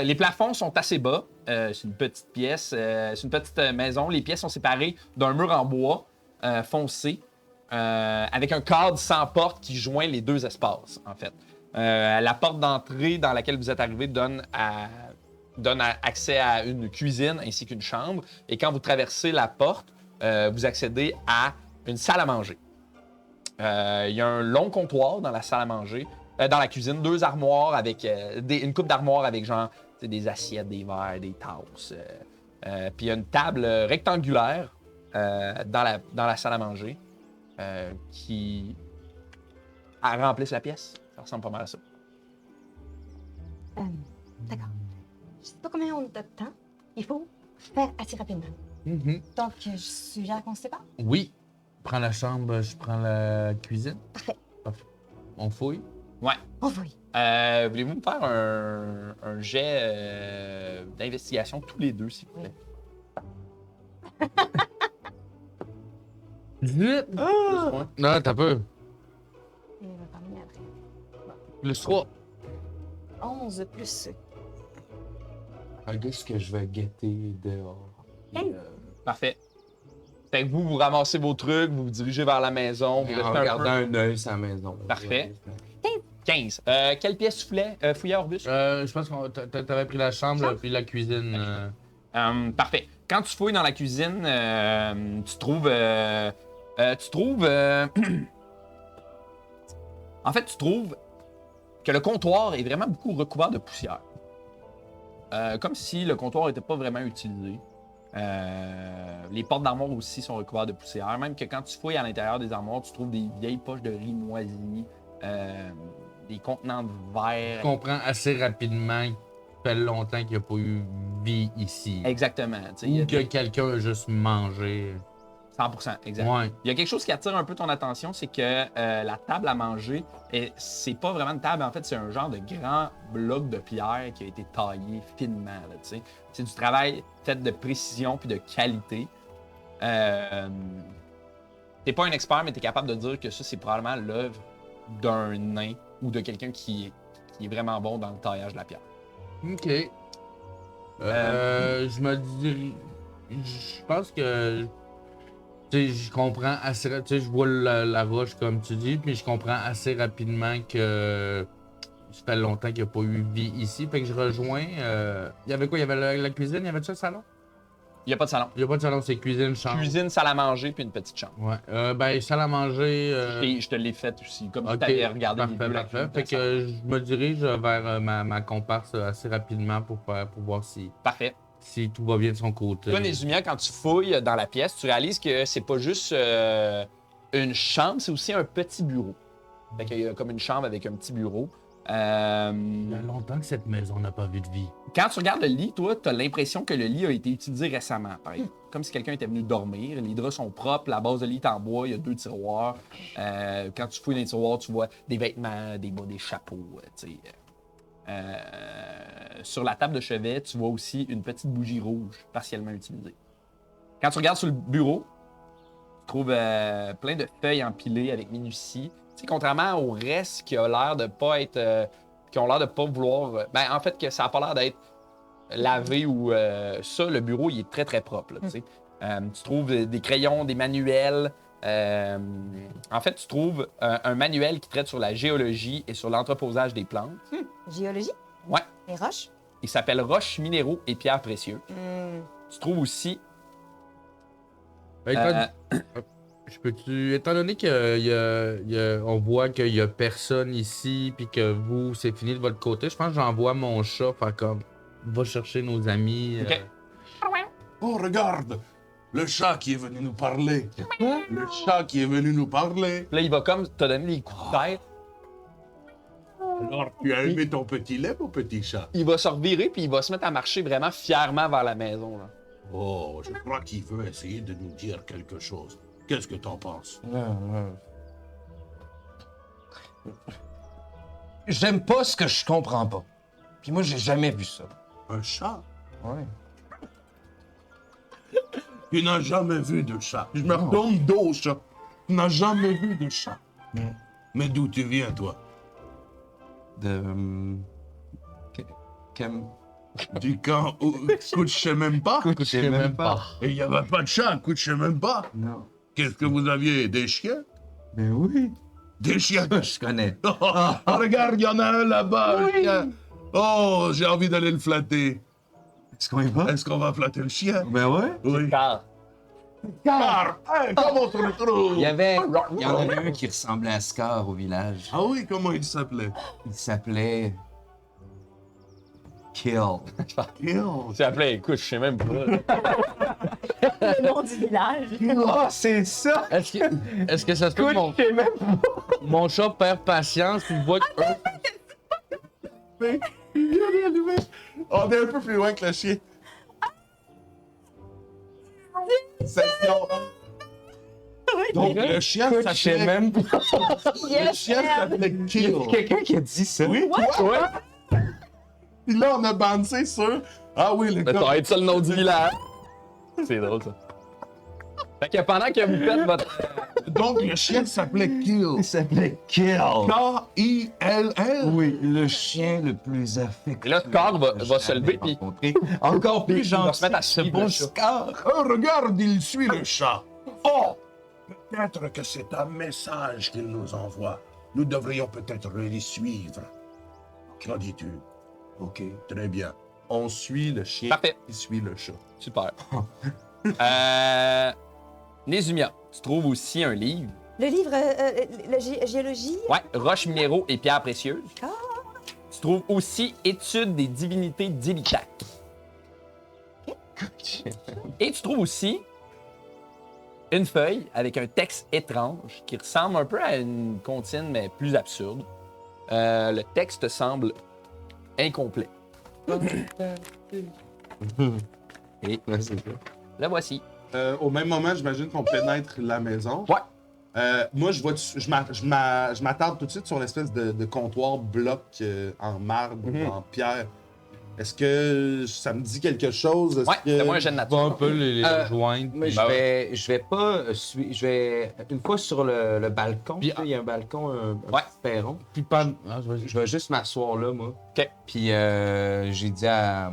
Les plafonds sont assez bas. C'est une petite pièce. C'est une petite maison. Les pièces sont séparées d'un mur en bois foncé avec un cadre sans porte qui joint les deux espaces, en fait. La porte d'entrée dans laquelle vous êtes arrivé donne accès à une cuisine ainsi qu'une chambre. Et quand vous traversez la porte, vous accédez à une salle à manger. Il y a un long comptoir dans la salle à manger. Dans la cuisine, 2 armoires avec une coupe d'armoires avec genre des assiettes, des verres, des tasses. Puis il y a une table rectangulaire dans la salle à manger qui remplisse la pièce. Ça ressemble pas mal à ça. D'accord. Je sais pas combien on a de temps. Il faut faire assez rapidement. Donc, je suggère qu'on se sépare. Oui. Prends la chambre, je prends la cuisine. Parfait. On fouille. Ouais. Oh oui. Voulez-vous me faire un jet d'investigation tous les deux, s'il vous plaît? 18! Non, t'as peu. Il va terminer après. Plus 3. 11 plus Regarde ce que je vais guetter dehors. Hey. Parfait. Fait que vous ramassez vos trucs, vous vous dirigez vers la maison, vous En restez un regardant peu... un œil sur la maison. Parfait. 15. Quelle pièce tu fouillais, Orbus? Je pense que t'avais pris la chambre, puis la cuisine. Parfait. Quand tu fouilles dans la cuisine, tu trouves... En fait, tu trouves que le comptoir est vraiment beaucoup recouvert de poussière. Comme si le comptoir n'était pas vraiment utilisé. Les portes d'armoire aussi sont recouvertes de poussière. Même que quand tu fouilles à l'intérieur des armoires, tu trouves des vieilles poches de riz moisies, des contenants de verre. Je comprends assez rapidement qu'il fait longtemps qu'il n'y a pas eu vie ici. Exactement. Tu sais, il y Ou a que quelqu'un a juste mangé. 100%, exact. Ouais. Il y a quelque chose qui attire un peu ton attention, c'est que la table à manger, c'est pas vraiment une table, en fait, c'est un genre de grand bloc de pierre qui a été taillé finement. Là, tu sais. C'est du travail fait de précision puis de qualité. T'es pas un expert, mais t'es capable de dire que ça, c'est probablement l'œuvre d'un nain ou de quelqu'un qui est vraiment bon dans le taillage de la pierre. Ok. Je me dis. Je pense que. Tu sais, je comprends assez. Tu sais, je vois la roche comme tu dis, puis je comprends assez rapidement que. Ça fait longtemps qu'il n'y a pas eu vie ici. Fait que je rejoins. Il y avait quoi? Il y avait la cuisine? Il y avait-tu le salon? Il n'y a pas de salon. Il n'y a pas de salon, c'est cuisine, chambre. Cuisine, salle à manger puis une petite chambre. Ouais. Ben, salle à manger. Et je te l'ai faite aussi, comme si Ok, tu avais regardé les parfait, deux, la parfait. cuisine, Fait la salle. que je me dirige vers ma comparse assez rapidement pour voir Parfait. si tout va bien de son côté. Toi, Nézumia, quand tu fouilles dans la pièce, tu réalises que c'est pas juste une chambre, c'est aussi un petit bureau. Fait qu'il y a comme une chambre avec un petit bureau. Il y a longtemps que cette maison n'a pas vu de vie. Quand tu regardes le lit, toi, tu as l'impression que le lit a été utilisé récemment, par exemple. Comme si quelqu'un était venu dormir. Les draps sont propres, la base de lit est en bois, il y a 2 tiroirs. Quand tu fouilles dans les tiroirs, tu vois des vêtements, des bas, des chapeaux. Tu sais. Sur la table de chevet, tu vois aussi une petite bougie rouge partiellement utilisée. Quand tu regardes sur le bureau, tu trouves plein de feuilles empilées avec minutie. Tu sais, contrairement au reste qui a l'air de pas être... qui ont l'air de pas vouloir... Ben, en fait, que ça a pas l'air d'être lavé ou... ça, le bureau, il est très, très propre. Là, tu sais. Tu trouves des crayons, des manuels, En fait, tu trouves un manuel qui traite sur la géologie et sur l'entreposage des plantes. Géologie? Ouais. Les roches? Il s'appelle Roches, minéraux et pierres précieuses. Tu trouves aussi... Ben, je peux-tu. Étant donné qu'on voit qu'il y a personne ici, puis que vous, c'est fini de votre côté, je pense que j'envoie mon chat faire comme. Va chercher nos amis. Ok. Oh, regarde! Le chat qui est venu nous parler. Le chat qui est venu nous parler. Là, il va comme te donner des coups de tête. Alors, tu as aimé ton petit lait, mon petit chat? Il va se revirer puis il va se mettre à marcher vraiment fièrement vers la maison. Là. Oh, je crois qu'il veut essayer de nous dire quelque chose. Qu'est-ce que t'en penses? J'aime pas ce que je comprends pas. Puis moi, j'ai jamais vu ça. Un chat? Ouais. Tu n'as jamais vu de chat. Je me retourne dos au chat. Tu n'as jamais vu de chat. Mais d'où tu viens, toi? De... Du camp où je sais même pas? Je sais même pas. Et il n'y avait pas de chat, je sais même pas. Non. Qu'est-ce que vous aviez? Des chiens? Ben oui. Des chiens? Je connais. Oh, regarde, il y en a un là-bas. un chien. Oh, j'ai envie d'aller le flatter. Est-ce qu'on y va? Est-ce qu'on va flatter le chien? Ben ouais. Oui. Car Car, hey, comment on se retrouve? Il y en avait un qui ressemblait à Scar au village. Ah oui, comment il s'appelait? Il s'appelait... Kill. Kill. tu appelé, écoute, je sais même pas. Le nom du village. Oh, c'est ça! Est-ce que ça se peut que mon chat perd patience, puis il voit que. On est un peu plus loin que le chien. Session. Donc, le chien Je sais s'appelait... même pas. Le chien s'appelait Kill. Quelqu'un qui a dit ça. Oui, toi? Puis là, on a balancé sur... Ah oui, le Ça gars... va être ça le nom du village. C'est drôle, ça. Fait que pendant que vous faites votre... Donc, le chien s'appelait Kill. Il s'appelait Kill. K-I-L-L. Oui, le chien le plus affectueux. Et là, Scar va que se j'ai lever, jamais puis- rencontré. Encore puis plus il va gentil se mettre à que ce suivre bon le chat. Scar. Oh, regarde, il suit le chat. Oh! Peut-être que c'est un message qu'il nous envoie. Nous devrions peut-être les suivre. Qu'en dis-tu? OK. Très bien. On suit le chien Parfait. qui suit le chat. Super. Nézumia, tu trouves aussi un livre. Le livre, géologie. Ouais, Roches, minéraux et pierres précieuses. Ah. Tu trouves aussi Études des divinités d'Illitak. Et tu trouves aussi une feuille avec un texte étrange qui ressemble un peu à une comptine, mais plus absurde. Le texte semble incomplet. Et Ouais, c'est ça. le voici. Au même moment, j'imagine qu'on pénètre la maison. Ouais. Moi, je m'attarde tout de suite sur l'espèce de comptoir bloc en marbre ou en pierre. Est-ce que ça me dit quelque chose? Est-ce Ouais, que... fais-moi un jet de Va un nature. peu les rejoindre. Moi, puis- je vais pas je vais une fois sur le balcon, Puis- tu sais, il y a un balcon, un Ouais. petit perron. Puis pas. Ah, vas-y. Je vais juste m'asseoir là, moi. OK. Puis j'ai dit à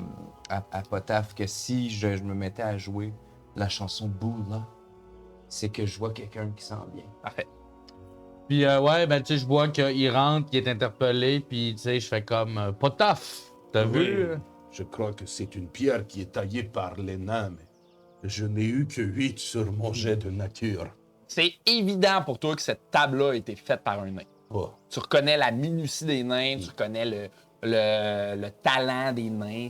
Potaf que si je me mettais à jouer la chanson Boola, c'est que je vois quelqu'un qui s'en vient. Parfait. Puis ouais, ben tu sais, je vois qu'il rentre, qu'il est interpellé, puis tu sais, je fais comme pas taf. T'as Oui. vu? Je crois que c'est une pierre qui est taillée par les nains, mais je n'ai eu que 8 sur mon jet de nature. C'est évident pour toi que cette table-là a été faite par un nain. Oh. Tu reconnais la minutie des nains, tu reconnais le talent des nains.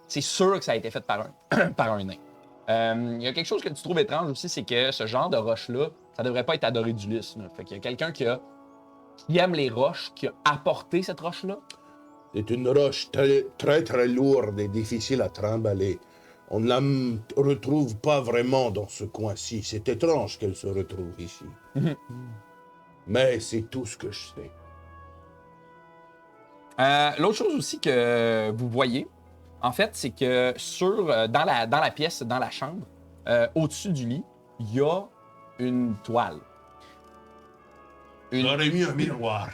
C'est sûr que ça a été fait par un, par un nain. Il y a quelque chose que tu trouves étrange aussi, c'est que ce genre de roche-là, ça devrait pas être adoré d'Ulysse. Là. Fait qu'il y a quelqu'un qui aime les roches, qui a apporté cette roche-là. C'est une roche très, très, très lourde et difficile à trimballer. On ne la retrouve pas vraiment dans ce coin-ci. C'est étrange qu'elle se retrouve ici. Mais c'est tout ce que je sais. L'autre chose aussi que vous voyez, en fait, c'est que dans la pièce, dans la chambre, au-dessus du lit, il y a une toile. J'aurais mis un miroir.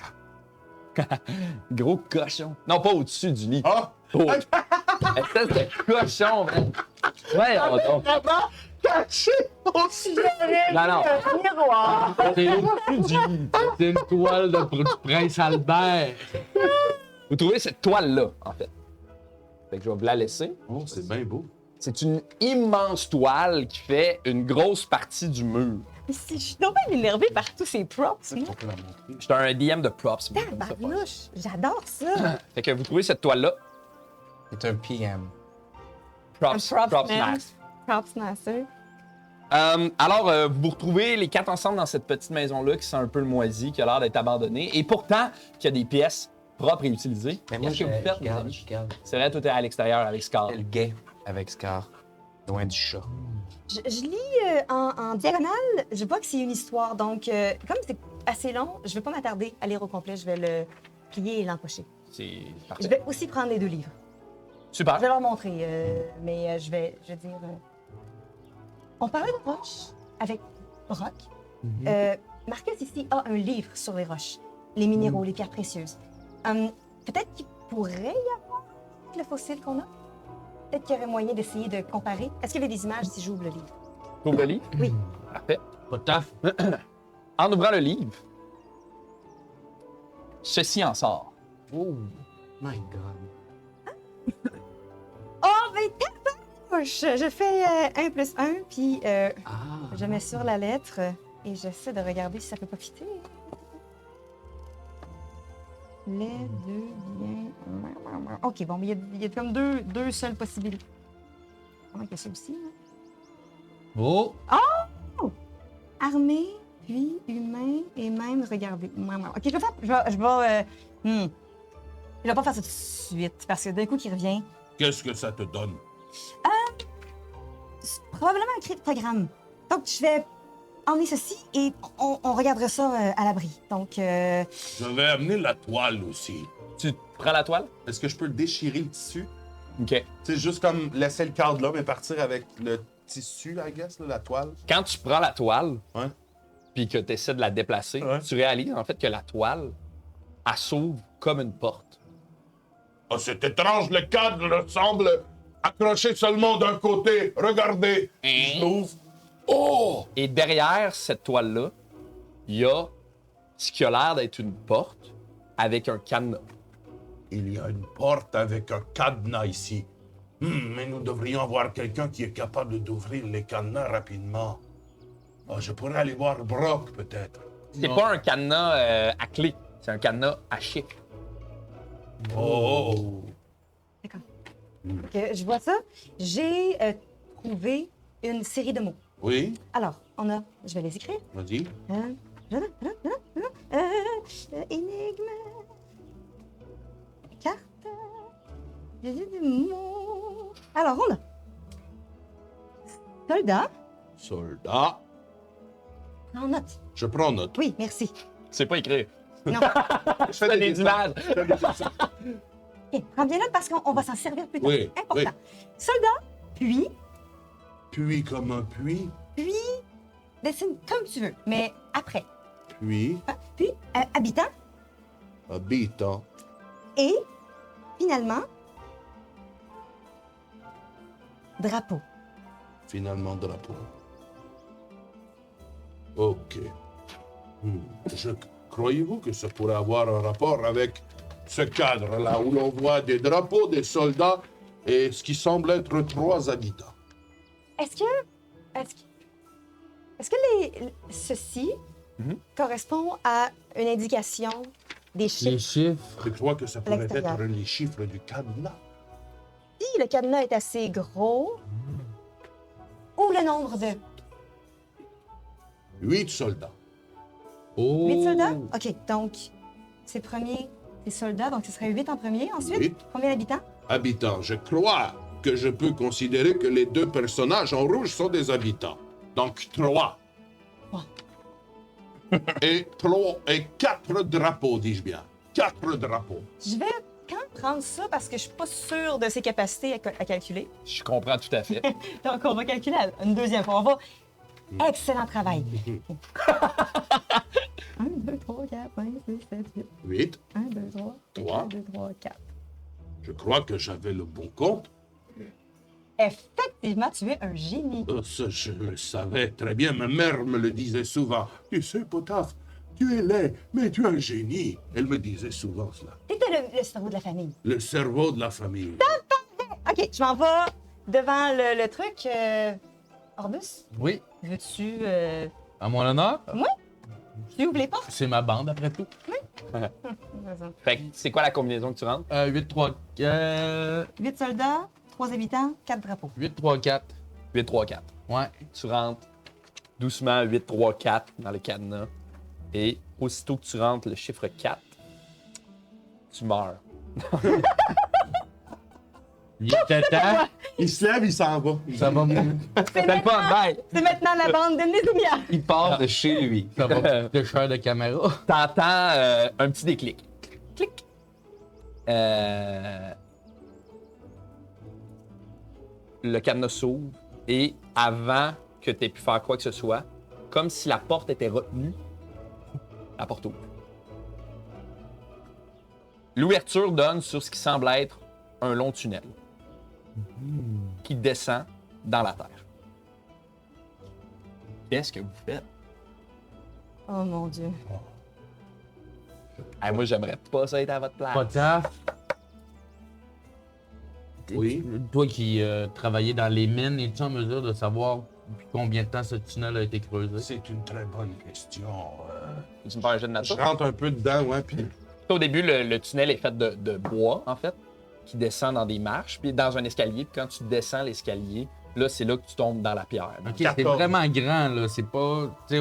Gros cochon. Non, pas au-dessus du lit. Ah! Oh. Espèce de cochon, man. Ouais, on- Vraiment caché au ciel! Non, non. Miroir. C'est une toile du prince Albert. Vous trouvez cette toile-là, en fait. Fait que je vais vous la laisser. Oh, c'est bien beau. C'est une immense toile qui fait une grosse partie du mur. Mais je suis donc bien énervée par tous ces props, moi. On peut la montrer. J'étais un DM de props. moi, comme ça, pas. Tabarnouche, j'adore ça. Fait que vous trouvez cette toile-là. C'est un PM. Props, Un props man. max. Props master. Alors, vous vous retrouvez les 4 ensemble dans cette petite maison-là qui sent un peu le moisi, qui a l'air d'être abandonnée. Et pourtant, qu'il y a des pièces propres et utilisées. Mais moi, Qu'est-ce que vous faites, mes amis? je garde. C'est vrai, tout est à l'extérieur avec Scar. Le gay avec Scar. Loin du chat. Je lis en diagonale, je vois que c'est une histoire. Donc, comme c'est assez long, je vais pas m'attarder à lire au complet. Je vais le plier et l'empocher. C'est Je parfait. vais aussi prendre les 2 livres. Super. Je vais leur montrer, mais je vais dire... On parlait de roches avec Brock. Marcus ici a un livre sur les roches, les minéraux, les pierres précieuses. Peut-être qu'il pourrait y avoir le fossile qu'on a. Peut-être qu'il y aurait moyen d'essayer de comparer. Est-ce qu'il y avait des images si j'ouvre le livre? Ouvre le livre. Oui. Parfait. Pas taf. En ouvrant le livre, ceci en sort. Oh my god. Oh, ben tabarnouche! Je fais 1 plus 1, puis Ah. je mets sur la lettre et j'essaie de regarder si ça peut pas fitter. Les 2 bien... OK, bon, mais il y a comme deux seules possibilités. Comment que ça aussi, là? Oh! Armé, puis humain, et même regarder. OK, je vais faire... Je vais pas faire ça tout de suite, parce que d'un coup, qui revient... Qu'est-ce que ça te donne? C'est probablement un cryptogramme. Donc, je vais emmener ceci et on regardera ça à l'abri. Donc, Je vais amener la toile aussi. Tu prends la toile? Est-ce que je peux déchirer le tissu? OK. Tu sais, juste comme laisser le cadre là, mais partir avec le tissu, I guess, là, la toile. Quand tu prends la toile, Ouais. puis que tu essaies de la déplacer, Ouais. tu réalises en fait que la toile, elle s'ouvre comme une porte. Oh, c'est étrange, le cadre semble accroché seulement d'un côté. Regardez. Je l'ouvre. Oh! Et derrière cette toile-là, il y a ce qui a l'air d'être une porte avec un cadenas. Il y a une porte avec un cadenas ici. Mais nous devrions avoir quelqu'un qui est capable d'ouvrir les cadenas rapidement. Oh, je pourrais aller voir Brock, peut-être. C'est pas un cadenas à clé, c'est un cadenas à chiffres. Oh! d'accord. Donc, je vois ça. J'ai trouvé une série de mots. Oui, Alors, je vais les écrire. vas-y. Énigme. Carte. Des mots. Alors, on a. Soldat. Soldat. En note. Je prends note. Oui, merci. C'est pas écrit. Non. Je fais C'est des dessins. images. OK, prends bien note parce qu'on va s'en servir plus tard. Oui, Important. oui. Soldat, puis, Puis comme un puits. dessine comme tu veux, mais après. Puis Hein? Puis, habitant, habitant. et, finalement, drapeau. Finalement, drapeau. Ok. Croyez-vous que ça pourrait avoir un rapport avec ce cadre-là où l'on voit des drapeaux, des soldats et ce qui semble être 3 habitants? Est-ce que ceci correspond à une indication des Les chiffres? chiffres. Je crois que ça pourrait l'extérieur. être les chiffres du cadenas. Si le cadenas est assez gros, ou le nombre de 8 soldats. Oh! 8 soldats? OK, donc, c'est premier, c'est soldats, donc ce serait 8 en premier. Ensuite, Huit. combien d'habitants? Habitants. Je crois que je peux considérer que les 2 personnages en rouge sont des habitants. Donc 3. Trois. Et 4 drapeaux, dis-je bien. 4 drapeaux. Je vais quand même prendre ça parce que je suis pas sûre de ses capacités à calculer. Je comprends tout à fait. Donc, on va calculer une deuxième fois. On va... Excellent travail. 1, 2, 3, 4, 5, 6, 7, 8. 8. 1, 2, 3, Trois. 1, 2, 3, 4. Je crois que j'avais le bon compte. Effectivement, tu es un génie. Ça, je le savais très bien. Ma mère me le disait souvent. Tu sais, Potaf, tu es laid, mais tu es un génie. Elle me disait souvent cela. T'étais le cerveau de la famille. Le cerveau de la famille. OK, je m'en vais devant le truc. Orbus, Oui, veux-tu... à mon honneur, tu ouvres les portes? c'est ma bande après tout. Fait que c'est quoi la combinaison que tu rentres? 8 soldats, 3 habitants, 4 drapeaux. 8-3-4. 8, 3, 4. Ouais. Tu rentres doucement 8, 3, 4 dans le cadenas. Et aussitôt que tu rentres le chiffre 4, tu meurs. Il était temps. Il se lève, il s'en va. Ça va mourir. C'est maintenant, c'est maintenant la bande de Nézumia. Il part de chez lui. Ça va coûter cher de caméra. T'entends un petit déclic. Clic. Le cadenas s'ouvre et avant que tu aies pu faire quoi que ce soit, comme si la porte était retenue, la porte ouvre. L'ouverture donne sur ce qui semble être un long tunnel qui descend dans la terre. Qu'est-ce que vous faites? Oh mon Dieu. Ah, moi, j'aimerais pas ça être à votre place. Potaf. Oui. Toi qui travaillais dans les mines, es-tu en mesure de savoir depuis combien de temps ce tunnel a été creusé? C'est une très bonne question. Tu me fais un jet de Je nature? rentre un peu dedans, ouais, puis Au début, le tunnel est fait de bois, en fait, qui descend dans des marches, puis dans un escalier. Puis quand tu descends l'escalier, là, c'est là que tu tombes dans la pierre. Ok, c'est 14. vraiment grand, là. C'est pas. Tu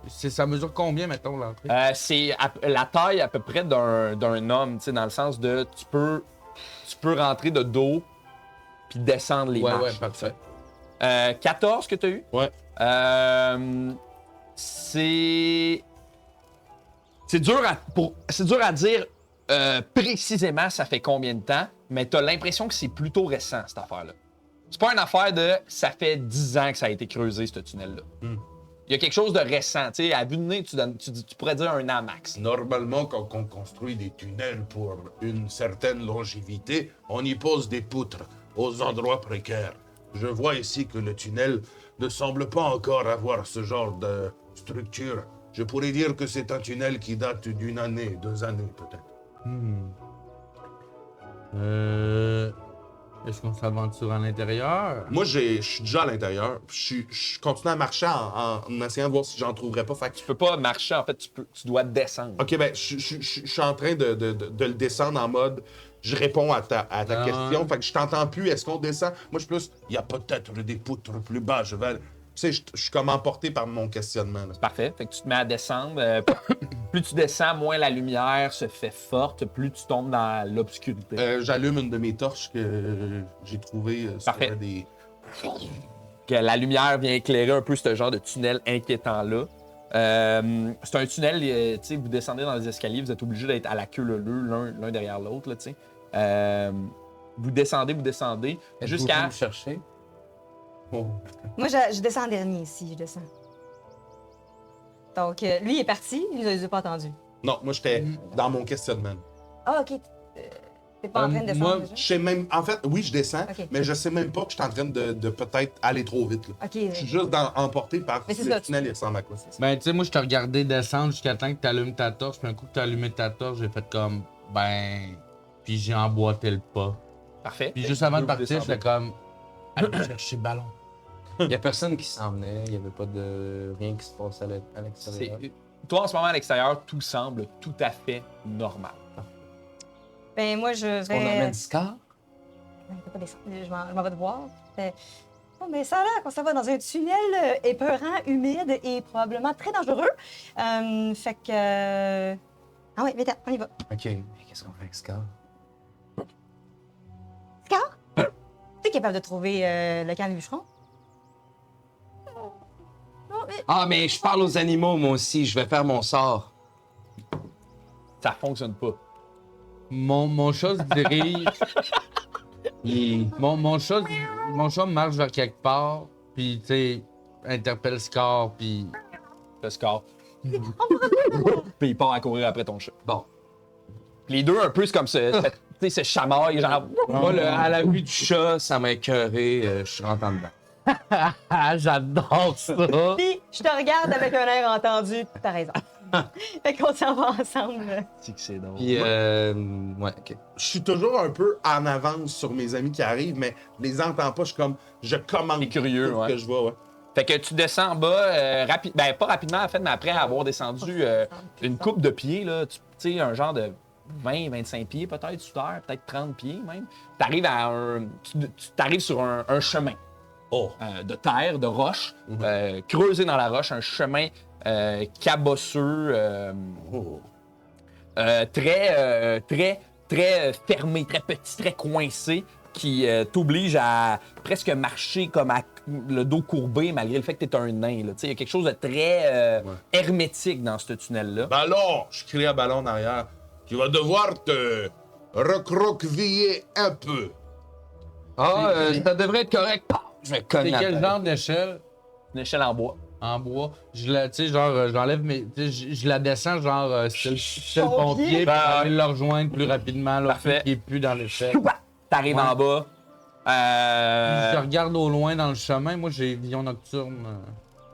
sais, ça mesure combien, mettons, l'entrée? C'est la taille à peu près d'un homme, tu sais, dans le sens de tu peux rentrer de dos puis descendre les Ouais, marches. ouais, parfait. 14 que tu as eu? ouais. C'est dur à dire précisément ça fait combien de temps, mais tu as l'impression que c'est plutôt récent, cette affaire-là. C'est pas une affaire de ça fait 10 ans que ça a été creusé, ce tunnel-là. Il y a quelque chose de récent. Tu sais, à vue de nez, tu pourrais dire un an max. Normalement, quand on construit des tunnels pour une certaine longévité, on y pose des poutres aux endroits précaires. Je vois ici que le tunnel ne semble pas encore avoir ce genre de structure. Je pourrais dire que c'est un tunnel qui date d'une année, 2 années peut-être. Est-ce qu'on s'aventure à l'intérieur? Moi, je suis déjà à l'intérieur. Je continue à marcher en essayant de voir si j'en trouverais pas. Fait que Tu peux pas marcher, en fait, tu dois descendre. OK, ben, je suis en train de le descendre en mode. Je réponds à ta question. Fait que je t'entends plus. Est-ce qu'on descend? Moi, je suis plus. Il y a peut-être des poutres plus bas, je vais... Tu sais, je suis comme emporté par mon questionnement. Là. Parfait. Fait que tu te mets à descendre. Plus tu descends, moins la lumière se fait forte, plus tu tombes dans l'obscurité. J'allume une de mes torches que j'ai trouvée sur Parfait. des. Que la lumière vient éclairer un peu ce genre de tunnel inquiétant-là. C'est un tunnel, tu sais, vous descendez dans les escaliers, vous êtes obligé d'être à la queue leu l'un derrière l'autre, là, tu sais. Vous descendez, jusqu'à... Vous chercher. Oh. Moi, je descends en dernier ici, je descends. Donc, lui il est parti, il ne les a pas entendus. Non, moi, j'étais dans mon questionnement. Ah, OK. T'es pas en train de descendre moi, déjà? Je sais même. En fait, oui, je descends, Ok. mais je sais même pas que je suis en train de peut-être aller trop vite. Là. OK. Je suis juste emporté par Mais c'est le ça, tunnel, il ressemble à quoi, c'est ça? Ben, tu sais, moi, je te regardais descendre jusqu'à temps que tu allumes ta torche. Puis un coup que tu as allumé ta torche, j'ai fait comme. Ben. Puis j'ai emboîté le pas. Parfait. Puis juste avant de Vous partir, descendez. j'étais comme. Allez chercher le ballon. Il n'y a personne qui s'en venait. Il n'y avait pas de rien qui se passait à l'extérieur. Toi, en ce moment, à l'extérieur, tout semble tout à fait normal. Ben, moi, je Est-ce qu'on vais... emmène Scar? Non, il peut pas descendre. Je m'en vais te voir. Oh, mais ça a l'air qu'on s'en va dans un tunnel épeurant, humide et probablement très dangereux. Fait que... Ah oui, vite, on y va. OK. Mais qu'est-ce qu'on fait avec Scar? Scar? T'es capable de trouver le camp des bûcherons? Non, mais... Ah, mais je parle aux animaux, moi aussi. Je vais faire mon sort. Ça fonctionne pas. Mon chat se dirige. Mon chat marche vers quelque part. Puis, tu sais, interpelle Scar. Puis. Le score. Puis il part à courir après ton chat. Bon. Puis les deux, un peu, c'est comme tu sais, se chamaille, genre. Moi, à la vue du chat, ça m'a écœuré, je rentre en dedans. Ah, j'adore ça! Puis, je te regarde avec un air entendu. T'as raison. Fait qu'on s'en va ensemble. C'est que c'est drôle. Puis, ouais, ok. Je suis toujours un peu en avance sur mes amis qui arrivent, mais je les entends pas. Je suis comme, je commande T'es curieux, tout ce ouais. que je vois, ouais. Fait que tu descends en bas, ben pas rapidement en fait, mais après avoir descendu une coupe de pieds, là, tu sais, un genre de 20-25 pieds peut-être sous terre, peut-être 30 pieds même, t'arrives à tu t'arrives sur un chemin de terre, de roche, creusé dans la roche, un chemin cabosseux, très fermé, très petit, très coincé, qui t'oblige à presque marcher comme le dos courbé malgré le fait que t'es un nain. Il y a quelque chose de très hermétique dans ce tunnel-là. Ballon, je crie à Ballon en arrière. Tu vas devoir te recroqueviller un peu. Ah, ça devrait être correct. Pah! Je vais C'est cogner. quel genre d'échelle? Une échelle en bois. En bois. Tu sais, genre, j'enlève mes. Tu sais, je la descends, genre, style pompier, pour aller le rejoindre plus rapidement, là, Parfait. qui est plus dans l'échelle. T'arrives en bas. Je regarde au loin dans le chemin. Moi, j'ai vision nocturne.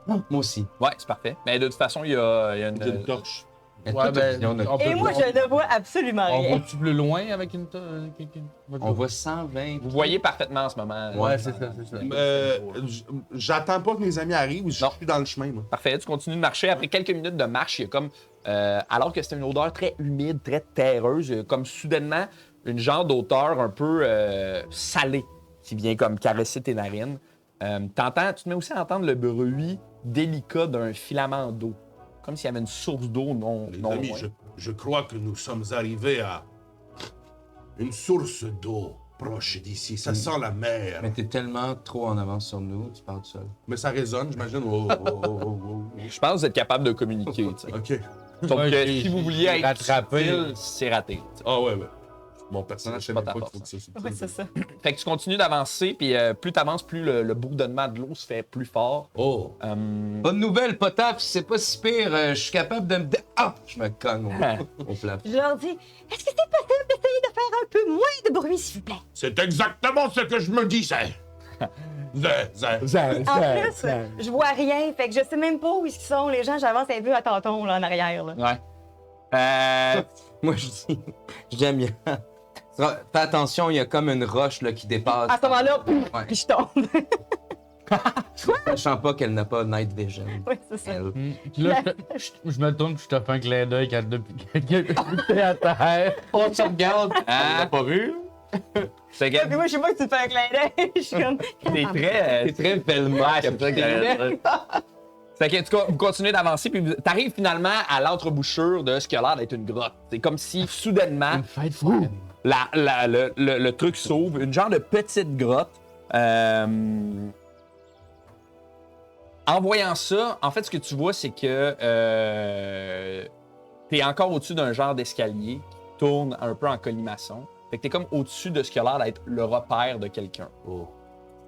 Moi aussi. Ouais, c'est parfait. Mais de toute façon, il y a une. J'ai une torche. Mais Ouais, toi, t'as ben, vision nocturne. Et moi, je ne vois absolument On rien. va-tu plus loin avec une. On voit 120. Vous voyez parfaitement en ce moment. Ouais, c'est ça, c'est ça. J'attends pas que mes amis arrivent, je Non. suis dans le chemin, moi. Parfait, tu continues de marcher. Après quelques minutes de marche, il y a comme, alors que c'était une odeur très humide, très terreuse, il y a comme soudainement une genre d'odeur un peu salée qui vient comme caresser tes narines. Tu te mets aussi à entendre le bruit délicat d'un filament d'eau, comme s'il y avait une source d'eau non Les non amis, loin. je crois que nous sommes arrivés à une source d'eau proche d'ici. Ça sent la mer. Mais t'es tellement trop en avance sur nous, tu parles tout seul. Mais ça résonne, j'imagine. Oh, oh, oh, oh, oh. Je pense que vous êtes capable de communiquer. tu sais. OK. Donc, Ouais, si vous vouliez être rattrapé. subtil, c'est raté. tu sais. Ah ouais, ouais. Mon personnage, je pas savais ta pas qu'il force, faut que ça soit Oui, c'est ça. Fait que tu continues d'avancer, puis plus tu avances, plus le bourdonnement de l'eau se fait plus fort. Oh. Bonne nouvelle, Potap, c'est pas si pire. Je suis capable de me. Ah! Je me cogne au plafond. Je leur dis, est-ce que c'est possible d'essayer de faire un peu moins de bruit, s'il vous plaît? C'est exactement ce que je me disais. En plus, je vois rien, fait que je sais même pas où ils sont. Les gens, j'avance un peu à tâtons, là, en arrière. Là. Ouais. Moi, je dis à Mia, fais attention, il y a comme une roche là, qui dépasse. À ce moment-là, Ouais. puis je tombe. Sachant pas qu'elle n'a pas Night Vision. Oui, c'est ça. Elle. Puis là, je me tourne, puis je te fais un clin d'œil quand t'es à terre. On se regarde. Ah, pas vu? C'est que Puis moi, je sais pas que tu te fais un clin d'œil. Je suis comme. t'es très. C'est très bellement. Ouais, c'est ça que j'allais dire. Fait que vous continuez d'avancer, puis t'arrives finalement à l'entrebouchure de ce qui a l'air d'être une grotte. C'est comme si soudainement, Une fête foraine. le truc s'ouvre, une genre de petite grotte. En voyant ça, en fait, ce que tu vois, c'est que t'es encore au-dessus d'un genre d'escalier qui tourne un peu en colimaçon. Fait que t'es comme au-dessus de ce qui a l'air d'être le repère de quelqu'un. Oh.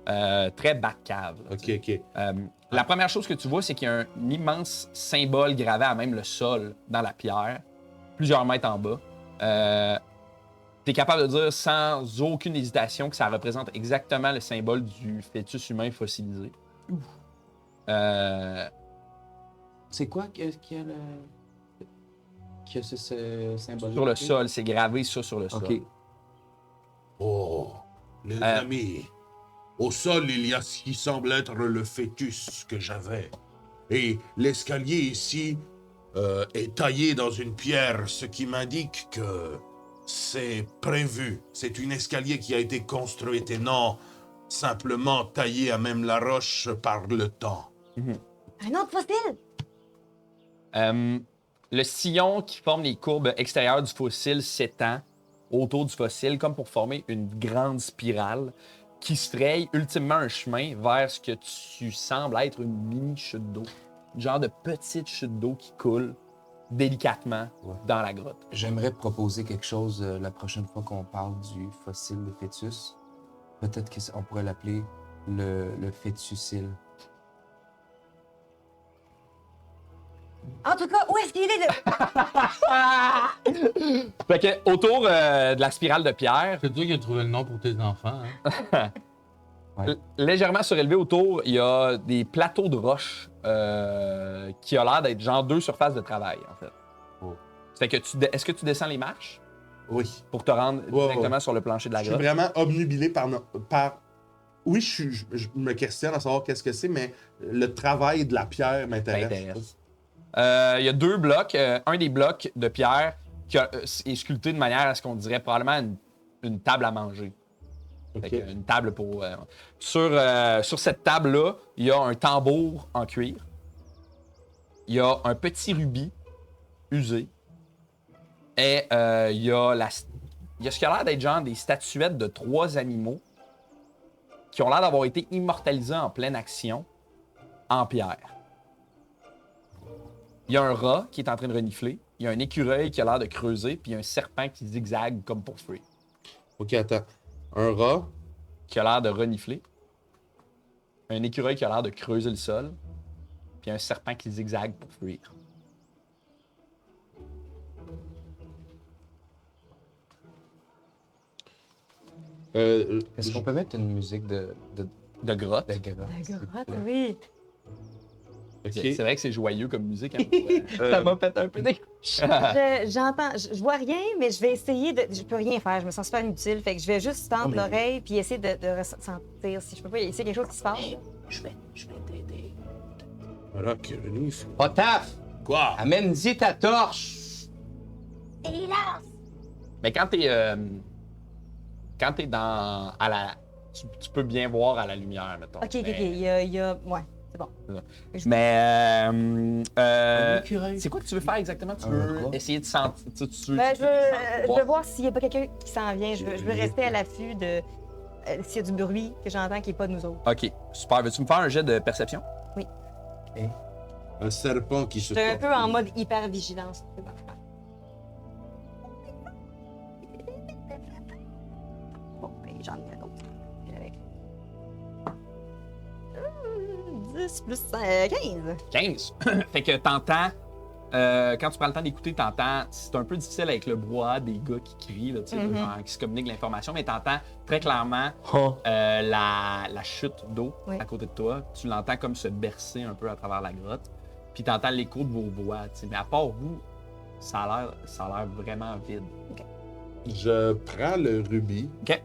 Très bas de cave. là, OK, tu sais. OK. La première chose que tu vois, c'est qu'il y a un immense symbole gravé à même le sol dans la pierre, plusieurs mètres en bas. Tu es capable de dire sans aucune hésitation que ça représente exactement le symbole du fœtus humain fossilisé. C'est quoi qui a le. Qui a ce symbole? Sur le sol, c'est gravé ça sur le sol. Ok. Oh, les amis. Au sol, il y a ce qui semble être le fœtus que j'avais. Et l'escalier ici est taillé dans une pierre, ce qui m'indique que c'est prévu. C'est une escalier qui a été construite et non simplement taillée à même la roche par le temps. Un autre fossile! Le sillon qui forme les courbes extérieures du fossile s'étend autour du fossile comme pour former une grande spirale qui se fraye ultimement un chemin vers ce que tu sembles être une mini chute d'eau. Une genre de petite chute d'eau qui coule délicatement dans la grotte. J'aimerais proposer quelque chose la prochaine fois qu'on parle du fossile de fœtus. Peut-être qu'on pourrait l'appeler le fœtusile. En tout cas, où est-ce qu'il est? Fait que autour de la spirale de pierre, C'est toi qui as trouvé le nom pour tes enfants. Hein? légèrement surélevé autour, il y a des plateaux de roches qui ont l'air d'être genre 2 surfaces de travail, en fait. Oh. Fait que est-ce que tu descends les marches Oui. pour te rendre Ouais, directement ouais. sur le plancher de la Je suis grotte? vraiment obnubilé par... Oui, je me questionne à savoir qu'est-ce que c'est, mais le travail de la pierre m'intéresse. M'intéresse. Il y a 2 blocs. Un des blocs de pierre qui est sculpté de manière à ce qu'on dirait probablement une table à manger. Ok. Fait que une table pour... sur cette table-là, il y a un tambour en cuir. Il y a un petit rubis usé. Et il y a ce qui a l'air d'être genre des statuettes de 3 animaux qui ont l'air d'avoir été immortalisés en pleine action en pierre. Il y a un rat qui est en train de renifler. Il y a un écureuil qui a l'air de creuser. Puis il y a un serpent qui zigzague comme pour fuir. Ok, attends. Un rat. Qui a l'air de renifler. Un écureuil qui a l'air de creuser le sol. Puis un serpent qui zigzague pour fuir. Est-ce qu'on peut mettre une musique de De grotte. de grotte, La s'il vous grotte, plaît? oui. Ok. C'est vrai que c'est joyeux comme musique. Hein? Ça m'a fait un peu des... J'entends, je vois rien, mais je vais essayer de. Je peux rien faire, je me sens super inutile. Fait que je vais juste tendre l'oreille puis essayer de ressentir si je peux pas. Essayer quelque chose qui se passe. Je vais t'aider. Voilà qui renifle. Potaf! Quoi? Amène-y ta torche! Mais quand t'es dans. Tu peux bien voir à la lumière, mettons. Ok, ok, ok. Mais- Il y a. Ouais, c'est bon. Mais. écureuil. c'est quoi que tu veux faire exactement? Tu Un veux rat. essayer de sentir. Tu veux, Ben, je voir. veux voir s'il n'y a pas quelqu'un qui s'en vient. Je veux rester à l'affût de. S'il y a du bruit que j'entends qui n'est pas de nous autres. Ok, super. Veux-tu me faire un jet de perception? Un serpent qui se J'étais un peu tortille. en mode hyper vigilance. Bon, ben, j'en ai un autre. Avec. 10 plus 15. 15. Fait que t'entends. Quand tu prends le temps d'écouter, t'entends. C'est un peu difficile avec le brouhaha des gars qui crient, là, tu sais, genre, qui se communiquent l'information, mais t'entends très clairement la chute d'eau Oui. à côté de toi. Tu l'entends comme se bercer un peu à travers la grotte. Puis t'entends l'écho de vos voix, tu sais. Mais à part vous, ça a l'air vraiment vide. Je prends le rubis. OK.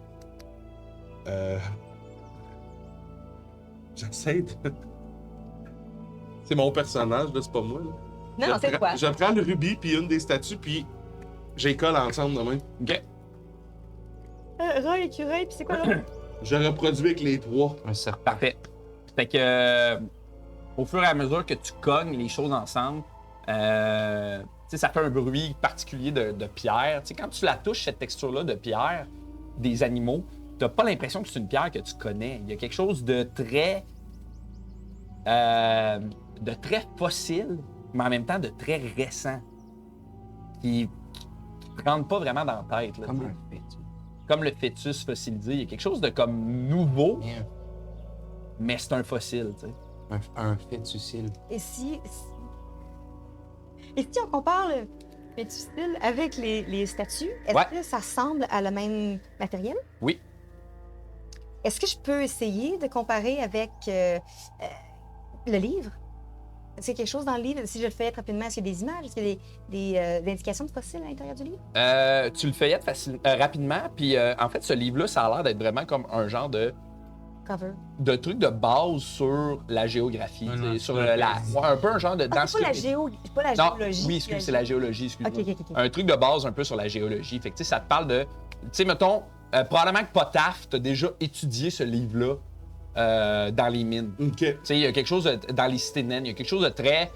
J'essaie de... C'est mon personnage, là, c'est pas moi. Là. Non, non, c'est quoi? Je prends le rubis puis une des statues, puis j'y colle ensemble de même. OK. Rat, écureuil, puis c'est quoi l'autre? Je reproduis avec les 3. Un serpent. Parfait. Fait que, au fur et à mesure que tu cognes les choses ensemble, tu sais, ça fait un bruit particulier de pierre. Tu sais, quand tu la touches, cette texture-là de pierre des animaux, t'as pas l'impression que c'est une pierre que tu connais. Il y a quelque chose de très fossile, mais en même temps de très récent, qui te rentre pas vraiment dans la tête. Là, Comme tu sais. un fœtus. Comme le fœtus fossilisé. Il y a quelque chose de comme nouveau, Bien, mais c'est un fossile. Tu sais. un fœtucile. Et si on compare le Métusile avec les statues, est-ce Ouais. que ça ressemble à le même matériel? Oui. Est-ce que je peux essayer de comparer avec le livre? Est-ce qu'il y a quelque chose dans le livre? Si je le fais rapidement, est-ce qu'il y a des images? Est-ce qu'il y a des indications de fossiles à l'intérieur du livre? Tu le feuillettes rapidement, puis en fait, ce livre-là, ça a l'air d'être vraiment comme un genre de Cover. truc de base sur la géographie, Un tu sais, encyclopédie. sur un peu un genre de Ah, c'est pas la, pas la Non, géologie. oui, excuse, c'est la géologie, excuse-moi. Ok, ok, ok. Un truc de base un peu sur la géologie. Fait que, tu sais, ça te parle de... Tu sais, mettons, probablement que Potaf, t'as déjà étudié ce livre-là dans les mines. OK. Tu sais, il y a quelque chose dans les cités naines, il y a quelque chose de très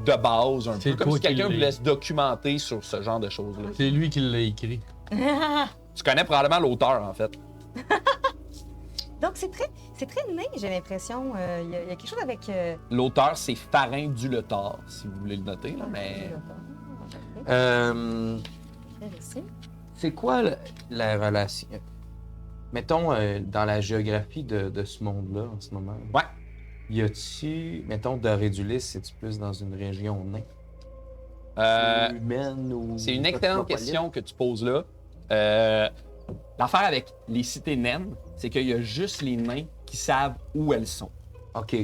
de base, un C'est peu comme toi si quelqu'un qui l'as. voulait se documenter sur ce genre de choses-là. C'est lui qui l'a écrit. Tu connais probablement l'auteur, en fait. Donc, c'est très nain, j'ai l'impression. Il y a quelque chose avec... L'auteur, c'est Farin Duletar, si vous voulez le noter, là, mais... C'est quoi la relation? Mettons, dans la géographie de ce monde-là, en ce moment, Ouais. y a-tu, mettons, Dorédulis, c'est-tu plus dans une région naine? Humaine ou. C'est une excellente question que tu poses là. L'affaire avec les cités naines, c'est qu'il y a juste les nains qui savent où elles sont. Ok.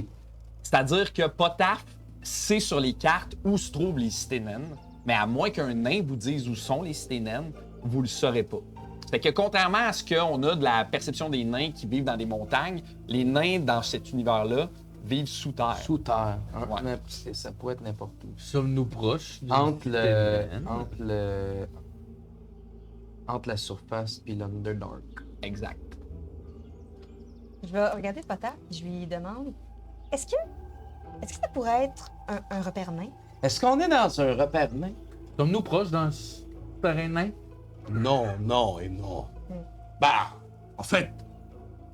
C'est-à-dire que Potaf sait sur les cartes où se trouvent les cités naines, mais à moins qu'un nain vous dise où sont les cités naines, vous le saurez pas. Fait que contrairement à ce qu'on a de la perception des nains qui vivent dans des montagnes, les nains dans cet univers-là vivent sous terre. Sous terre. Ouais. Ça pourrait être n'importe où. Sommes-nous proches? Entre la surface et l'Underdark. Exact. Je vais regarder Potaf et je lui demande est-ce que ça pourrait être un repère nain? Est-ce qu'on est dans un repère nain? Sommes-nous proches d'un terrain nain? Non, non et non. Bah, en fait,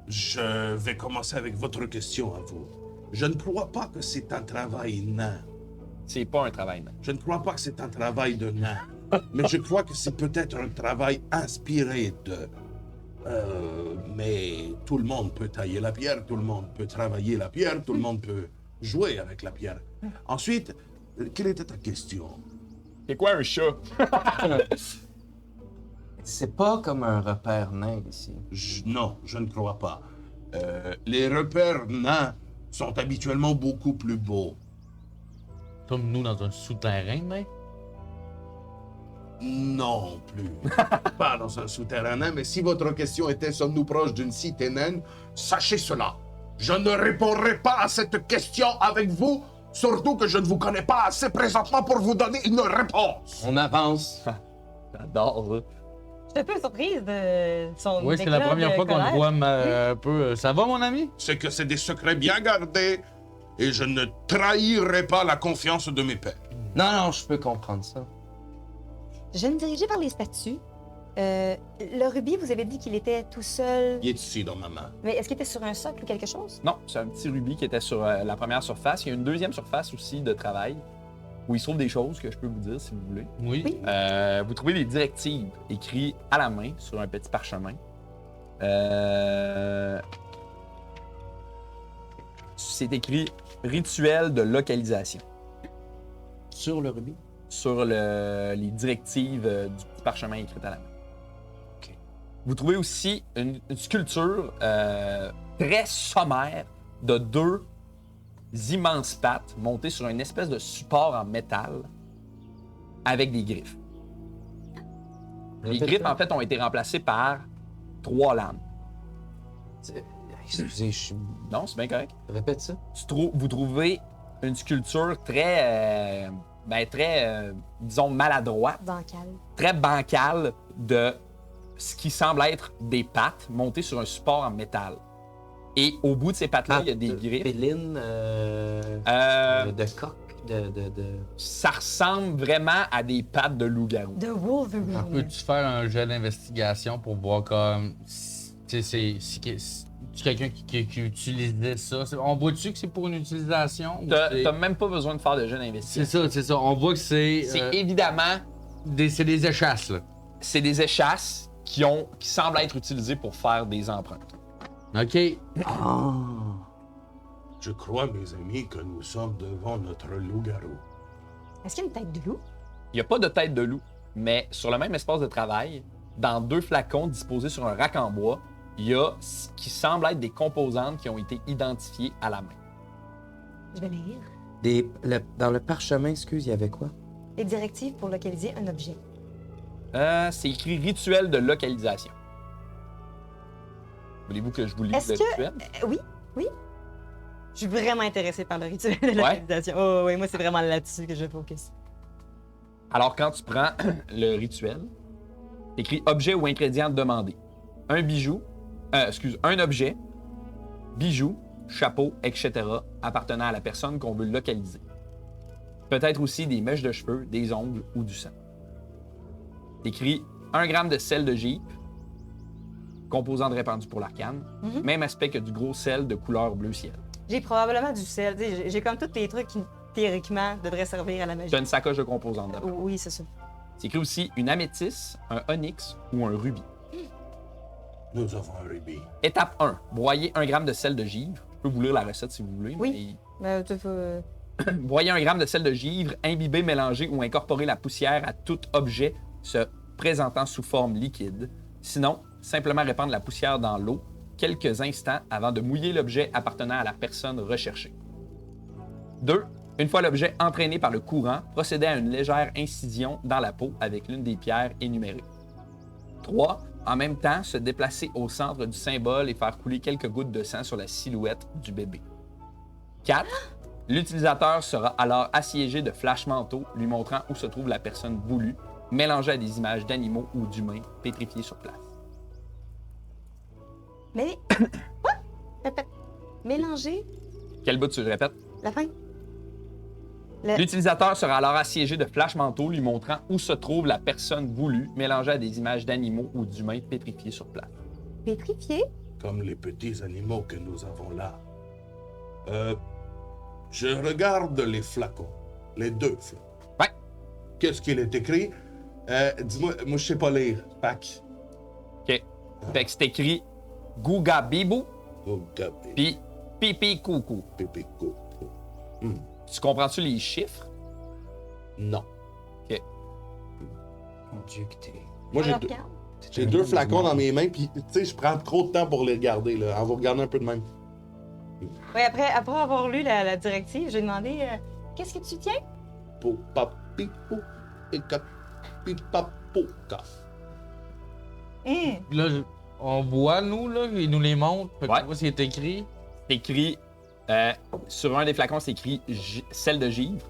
je vais commencer avec votre question à vous. Je ne crois pas que c'est un travail nain. C'est pas un travail nain. Je ne crois pas que c'est un travail de nain. Mais je crois que c'est peut-être un travail inspiré de... mais tout le monde peut tailler la pierre, tout le monde peut travailler la pierre, tout le monde peut jouer avec la pierre. Ensuite, quelle était ta question? C'est quoi un chat? C'est pas comme un repère nain ici. Non, je ne crois pas. Les repères nains sont habituellement beaucoup plus beaux. Sommes-nous dans un souterrain nain? Non plus. Pas dans un souterrain nain, mais si votre question était sommes-nous proches d'une cité naine, sachez cela. Je ne répondrai pas à cette question avec vous, surtout que je ne vous connais pas assez présentement pour vous donner une réponse. On avance. J'adore ça. Je suis un peu surprise de son. Oui, c'est la éclat première de fois qu'on le colère. voit un peu. Ça va, mon ami? C'est que c'est des secrets bien gardés et je ne trahirai pas la confiance de mes pairs. Non, je peux comprendre ça. Je vais me diriger vers les statues. Le rubis, vous avez dit qu'il était tout seul. Il est ici dans ma main. Mais est-ce qu'il était sur un socle ou quelque chose? Non, c'est un petit rubis qui était sur la première surface. Il y a une deuxième surface aussi de travail où il se trouve des choses que je peux vous dire si vous voulez. Oui. Oui. Vous trouvez des directives écrites à la main sur un petit parchemin. C'est écrit rituel de localisation Sur le rubis? sur les directives du petit parchemin écrites à la main. Vous trouvez aussi une sculpture très sommaire de deux immenses pattes montées sur une espèce de support en métal avec des griffes. Les griffes, en fait, ont été remplacées par 3 lames. Excusez, je suis. Non, c'est bien correct. Répète ça. Vous trouvez une sculpture très, disons, maladroite, Bancal. très bancale de ce qui semble être des pattes montées sur un support en métal. Et au bout de ces pattes-là, il y a des griffes. Féline, de coq, Ça ressemble vraiment à des pattes de loup-garou. De Wolverine. Peux-tu faire un jet d'investigation pour voir comme si quelqu'un qui utilisait ça? On voit-tu que c'est pour une utilisation? ou c'est- T'as même pas besoin de faire de jeu d'investigation. C'est ça. On voit que c'est. C'est évidemment, C'est des échasses, là. c'est des échasses qui semblent être utilisées pour faire des empreintes. OK. Ah. Je crois, mes amis, que nous sommes devant notre loup-garou. Est-ce qu'il y a une tête de loup? Il n'y a pas de tête de loup, mais sur le même espace de travail, dans 2 flacons disposés sur un rack en bois, il y a ce qui semble être des composantes qui ont été identifiées à la main. Je vais lire. Dans le parchemin, excuse, il y avait quoi? Les directives pour localiser un objet. C'est écrit rituel de localisation. Voulez-vous que je vous lise Est-ce le que- rituel? Oui. Je suis vraiment intéressée par le rituel de localisation. Oh, oui, moi, c'est vraiment là-dessus que je focus. Alors, quand tu prends le rituel, écrit objet ou ingrédient demandé. Un bijou, un objet, bijou, chapeau, etc. appartenant à la personne qu'on veut localiser. Peut-être aussi des mèches de cheveux, des ongles ou du sang. Écrit 1 gramme de sel de givre, composante répandue pour l'arcane. Mhm. Même aspect que du gros sel de couleur bleu ciel. J'ai probablement du sel. Tu sais, j'ai comme tous les trucs qui, théoriquement, devraient servir à la magie. Tu as une sacoche de composantes d'abord. Oui, c'est ça. C'est écrit aussi une améthyste, un onyx ou un rubis. Nous avons un rubis. Étape 1. Broyer 1 gramme de sel de givre. Je peux vous lire la recette si vous voulez. Oui. Ben, tu fais- Broyer 1 gramme de sel de givre, imbiber, mélanger ou incorporer la poussière à tout objet se présentant sous forme liquide. Sinon, simplement répandre la poussière dans l'eau quelques instants avant de mouiller l'objet appartenant à la personne recherchée. 2. Une fois l'objet entraîné par le courant, procéder à une légère incision dans la peau avec l'une des pierres énumérées. 3. En même temps, se déplacer au centre du symbole et faire couler quelques gouttes de sang sur la silhouette du bébé. 4. L'utilisateur sera alors assiégé de flash manteaux lui montrant où se trouve la personne voulue, mélangée à des images d'animaux ou d'humains pétrifiés sur place. Mais. Quoi? Répète. Mélanger Quel bout tu le répètes? la fin. L'utilisateur sera alors assiégé de flash manteaux lui montrant où se trouve la personne voulue, mélangée à des images d'animaux ou d'humains pétrifiés sur place. Pétrifié? Comme les petits animaux que nous avons là. Je regarde les flacons. Les 2 flacons. Ouais. Qu'est-ce qu'il est écrit? Dis-moi, moi je sais pas lire. Pac. OK. Fait que c'est écrit Gouga Bibou Oh, gabé. puis Pipi Coucou. Pépé, co. Tu comprends-tu les chiffres? Non. Mon Dieu que t'es... Moi, On j'ai le deux, regarde? j'ai 2 flacons dans mes mains, puis tu sais, je prends trop de temps pour les regarder, là. On va regarder un peu de même. Oui, après avoir lu la directive, j'ai demandé qu'est-ce que tu tiens? Po, papi, po, et capi, papo, ca. Hum. Là, on voit, nous, là, il nous les montre. Fait Ouais. qu'on voit ce qui est écrit. C'est écrit, sur un des flacons, c'est écrit sel de givre.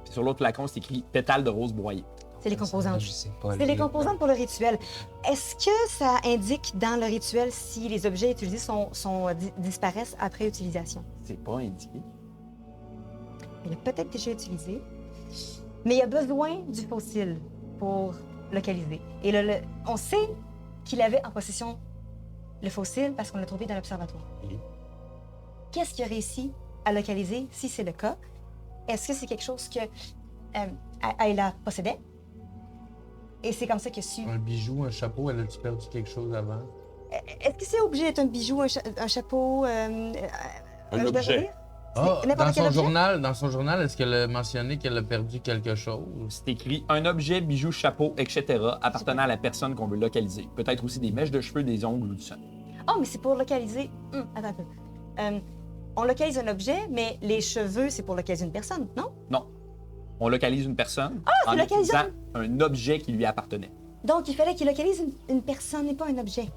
Puis sur l'autre flacon, c'est écrit pétale de rose broyée. C'est les composantes. Je sais pas C'est les lire. composantes pour le rituel. Est-ce que ça indique dans le rituel si les objets utilisés disparaissent après utilisation? C'est pas indiqué. Il a peut-être déjà utilisé, mais il y a besoin du fossile pour localiser. Et on sait qu'il avait en possession le fossile parce qu'on l'a trouvé dans l'observatoire. Oui. Qu'est-ce qu'il a réussi à localiser, si c'est le cas? Est-ce que c'est quelque chose que Ayla possédait? Et c'est comme ça qu'il a su. Un bijou, un chapeau, elle a-tu perdu quelque chose avant? Est-ce que c'est obligé d'être un bijou, un chapeau? Un je dois objet. dire? Ah, n'importe dans quel son objet? journal, est-ce qu'elle a mentionné qu'elle a perdu quelque chose? C'est écrit un objet, bijou, chapeau, etc. appartenant à la personne qu'on veut localiser. Peut-être aussi des mèches de cheveux, des ongles ou du sang. Oh, mais c'est pour localiser. Attends un peu. On localise un objet, mais les cheveux, c'est pour localiser une personne, non? Non. On localise une personne c'est en localisation. utilisant un objet qui lui appartenait. Donc, il fallait qu'il localise une personne et pas un objet.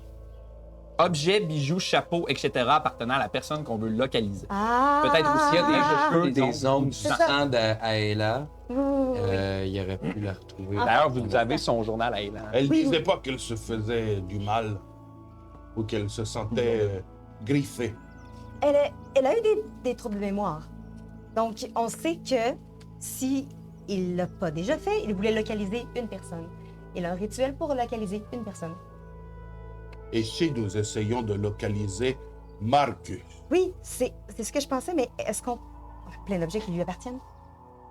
Objet, bijou, chapeau, etc. appartenant à la personne qu'on veut localiser. Ah! Peut-être aussi Il y a des Ah, cheveux, des des ongles, du C'est ça. sang d'Aela. Oui, oui, oui. Il aurait pu la retrouver. D'ailleurs, vous avez son journal à Elan. Elle Oui, disait pas qu'elle se faisait du mal ou qu'elle se sentait griffée. Elle a eu des troubles de mémoire. Donc, on sait que si il l'a pas déjà fait, il voulait localiser une personne. Il a un rituel pour localiser une personne. Et si nous essayons de localiser Marcus, Oui, c'est ce que je pensais, mais est-ce qu'on... Plein d'objets qui lui appartiennent?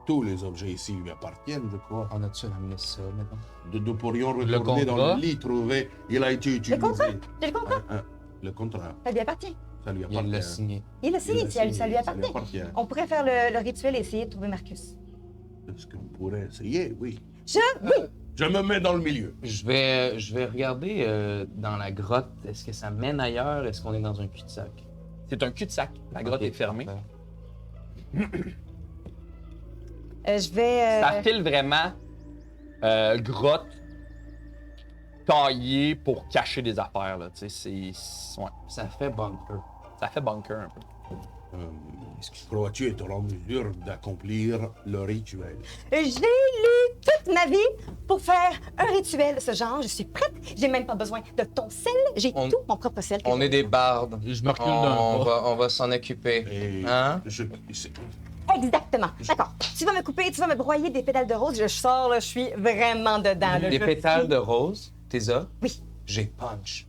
tous les objets ici lui appartiennent, je crois. On a-tu ramené ça, maintenant? Nous pourrions retourner dans contrat? le lit, trouver. Il a été utilisé. Le contrat? J'ai le contrat. Le contrat, Ça lui appartient. ça lui Il appartient. l'a signé. Il l'a signé, ça lui Ça lui appartient. appartient. On pourrait faire le rituel et essayer de trouver Marcus. Est-ce qu'on pourrait essayer? Oui. Oui! Je me mets dans le milieu. Je vais regarder dans la grotte. Est-ce que ça mène ailleurs? Est-ce qu'on est dans un cul-de-sac? C'est un cul-de-sac. La grotte Ok. est fermée. Je vais... Ça file vraiment grotte taillée pour cacher des affaires. Là. Tu sais, ouais. Ça fait bunker. Ça fait bunker un peu. Crois-tu être en mesure d'accomplir le rituel? J'ai lu toute ma vie pour faire un rituel de ce genre. Je suis prête. J'ai même pas besoin de ton sel. J'ai On- tout mon propre sel. que On j'ai. est des bardes. Je me recule d'un pas. On va s'en occuper. Et Hein? Exactement. D'accord. Tu vas me couper, tu vas me broyer des pétales de rose. Je sors, là, je suis vraiment dedans. là. Des Je pétales suis- de rose? T'es ça? Oui. J'ai punch.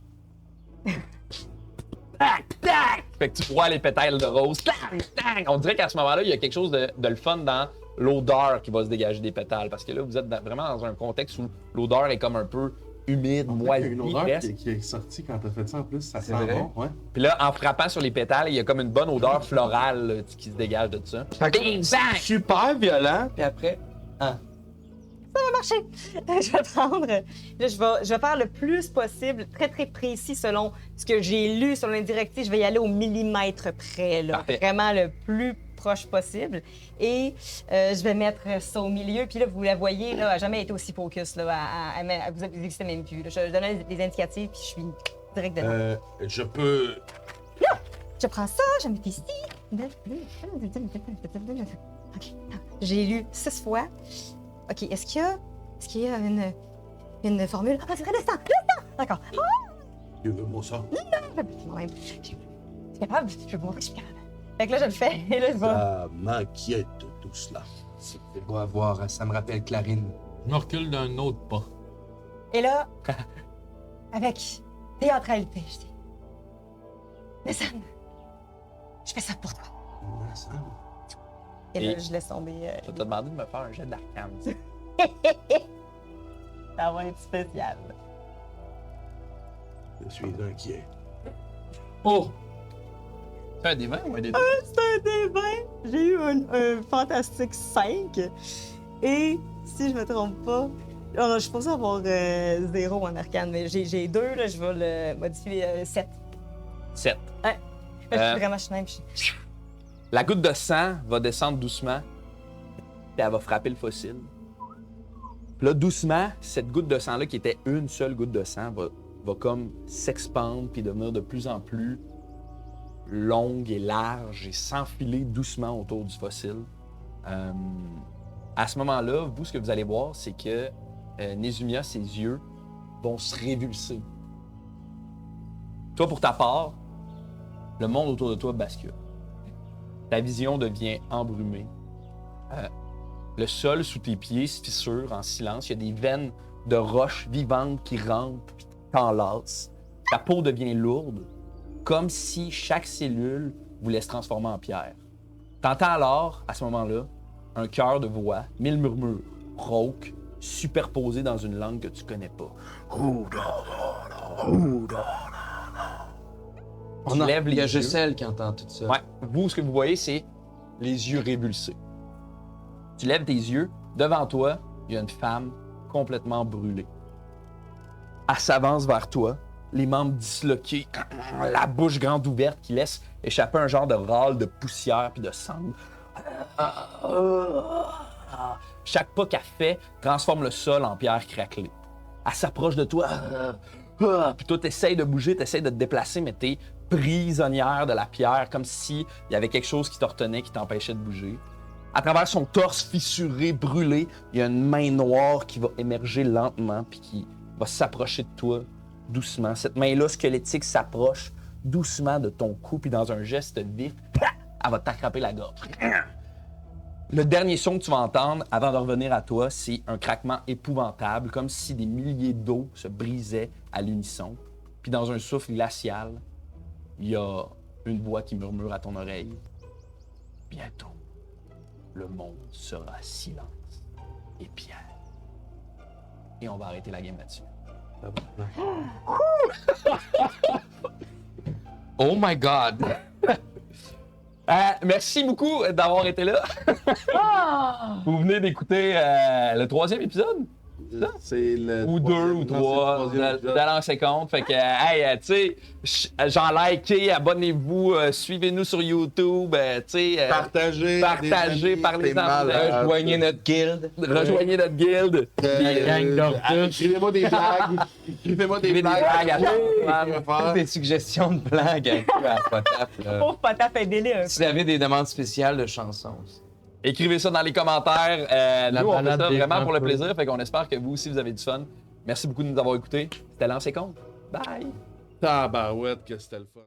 Tac, tac! Fait que tu vois les pétales de rose. Tac, tac! On dirait qu'à ce moment-là, il y a quelque chose de le fun dans l'odeur qui va se dégager des pétales. Parce que là, vous êtes vraiment dans un contexte où l'odeur est comme un peu humide, Il y a moisi, une odeur presque. qui est sortie quand t'as fait ça en plus, ça C'est sent vrai? bon. Ouais. Puis là, en frappant sur les pétales, il y a comme une bonne odeur florale là, qui se dégage de ça. Bing, bang! Super violent, puis après. marcher. Je vais prendre. Là, je vais faire le plus possible, très très précis selon ce que j'ai lu, selon les directives. Je vais y aller au millimètre près, là, Parfait. vraiment le plus proche possible. Et je vais mettre ça au milieu. Puis là, vous la voyez, là, elle n'a jamais été aussi focus. Là, vous n'existez même plus. Là. Je donne des indicatifs, puis je suis direct dedans. Je peux... Je prends ça, je mets ici. OK. J'ai lu 6 fois. OK, est-ce qu'il y a une formule? Ah, c'est vrai, destin! D'accord. Tu veux mon sang? Moi-même. Je suis capable, je peux vous montrer que je suis capable. Fait que là, je le fais, et là, je vais. Ça m'inquiète tout cela. C'est beau à voir, ça me rappelle Clarine. Je me recule d'un autre pas. Et là, avec théâtralité, je dis. Mais Sam, je fais ça pour toi. Et là, Et- je laisse tomber. Je vais te demander de me faire un jet d'arcane. Ça va être spécial. Je suis inquiet. Oh! C'est un des 20 ou un des 2? C'est un des 20. J'ai eu un fantastique 5. Et si je me trompe pas, non, je suis supposée avoir 0 en arcane, mais j'ai 2, là, je vais le modifier 7. 7. Ouais. Je suis vraiment même. La goutte de sang va descendre doucement, puis elle va frapper le fossile. Puis là, doucement, cette goutte de sang-là, qui était une seule goutte de sang, va comme s'expandre puis devenir de plus en plus longue et large et s'enfiler doucement autour du fossile. À ce moment-là, vous, ce que vous allez voir, c'est que Nézumia, ses yeux vont se révulser. Toi, pour ta part, le monde autour de toi bascule. Ta vision devient embrumée. Le sol sous tes pieds se fissure en silence. Il y a des veines de roches vivantes qui rampent puis t'enlacent. Ta peau devient lourde, comme si chaque cellule voulait se transformer en pierre. T'entends alors, à ce moment-là, un chœur de voix, 1000 murmures, rauques, superposés dans une langue que tu connais pas. Tu lèves Il y a les yeux. juste elle qui entend tout ça. Ouais. Vous, ce que vous voyez, c'est les yeux révulsés. Tu lèves tes yeux. Devant toi, il y a une femme complètement brûlée. Elle s'avance vers toi, les membres disloqués, la bouche grande ouverte qui laisse échapper un genre de râle de poussière puis de sang. Chaque pas qu'elle fait transforme le sol en pierre craquelée. Elle s'approche de toi. Puis toi, t'essayes de bouger, t'essayes de te déplacer, mais t'es prisonnière de la pierre, comme s'il y avait quelque chose qui te retenait, qui t'empêchait de bouger. À travers son torse fissuré, brûlé, il y a une main noire qui va émerger lentement, puis qui va s'approcher de toi doucement. Cette main-là squelettique s'approche doucement de ton cou, puis dans un geste vif, elle va t'attraper la gorge. Le dernier son que tu vas entendre avant de revenir à toi, c'est un craquement épouvantable, comme si des milliers d'os se brisaient à l'unisson. Puis dans un souffle glacial, il y a une voix qui murmure à ton oreille. Bientôt, le monde sera silence et pierre. Et on va arrêter la game là-dessus. Oh my god! Merci beaucoup d'avoir été là. Vous venez d'écouter le 3e épisode? C'est le Ou 2 ou 3 de lancer compte. Fait que, hey, tu sais, j'en likez, abonnez-vous, suivez-nous sur YouTube, tu sais, Partagez, parlez-en. Rejoignez notre guilde. Rejoignez notre guilde. gang d'ortus. Écrivez-moi des blagues. Écrivez-moi des Écrivez des blagues à chaque blagues. fois. Des suggestions de blagues un peu à Potap, là. Pauvre Potap, aidez-les un peu. Si vous avez des demandes spéciales de chansons aussi. Écrivez ça dans les commentaires. Nous, on fait balade ça des vraiment pour le campeurs. plaisir. Fait qu'on espère que vous aussi, vous avez du fun. Merci beaucoup de nous avoir écoutés. C'était Lancez Compte. Bye! Tabarouette que c'était le fun.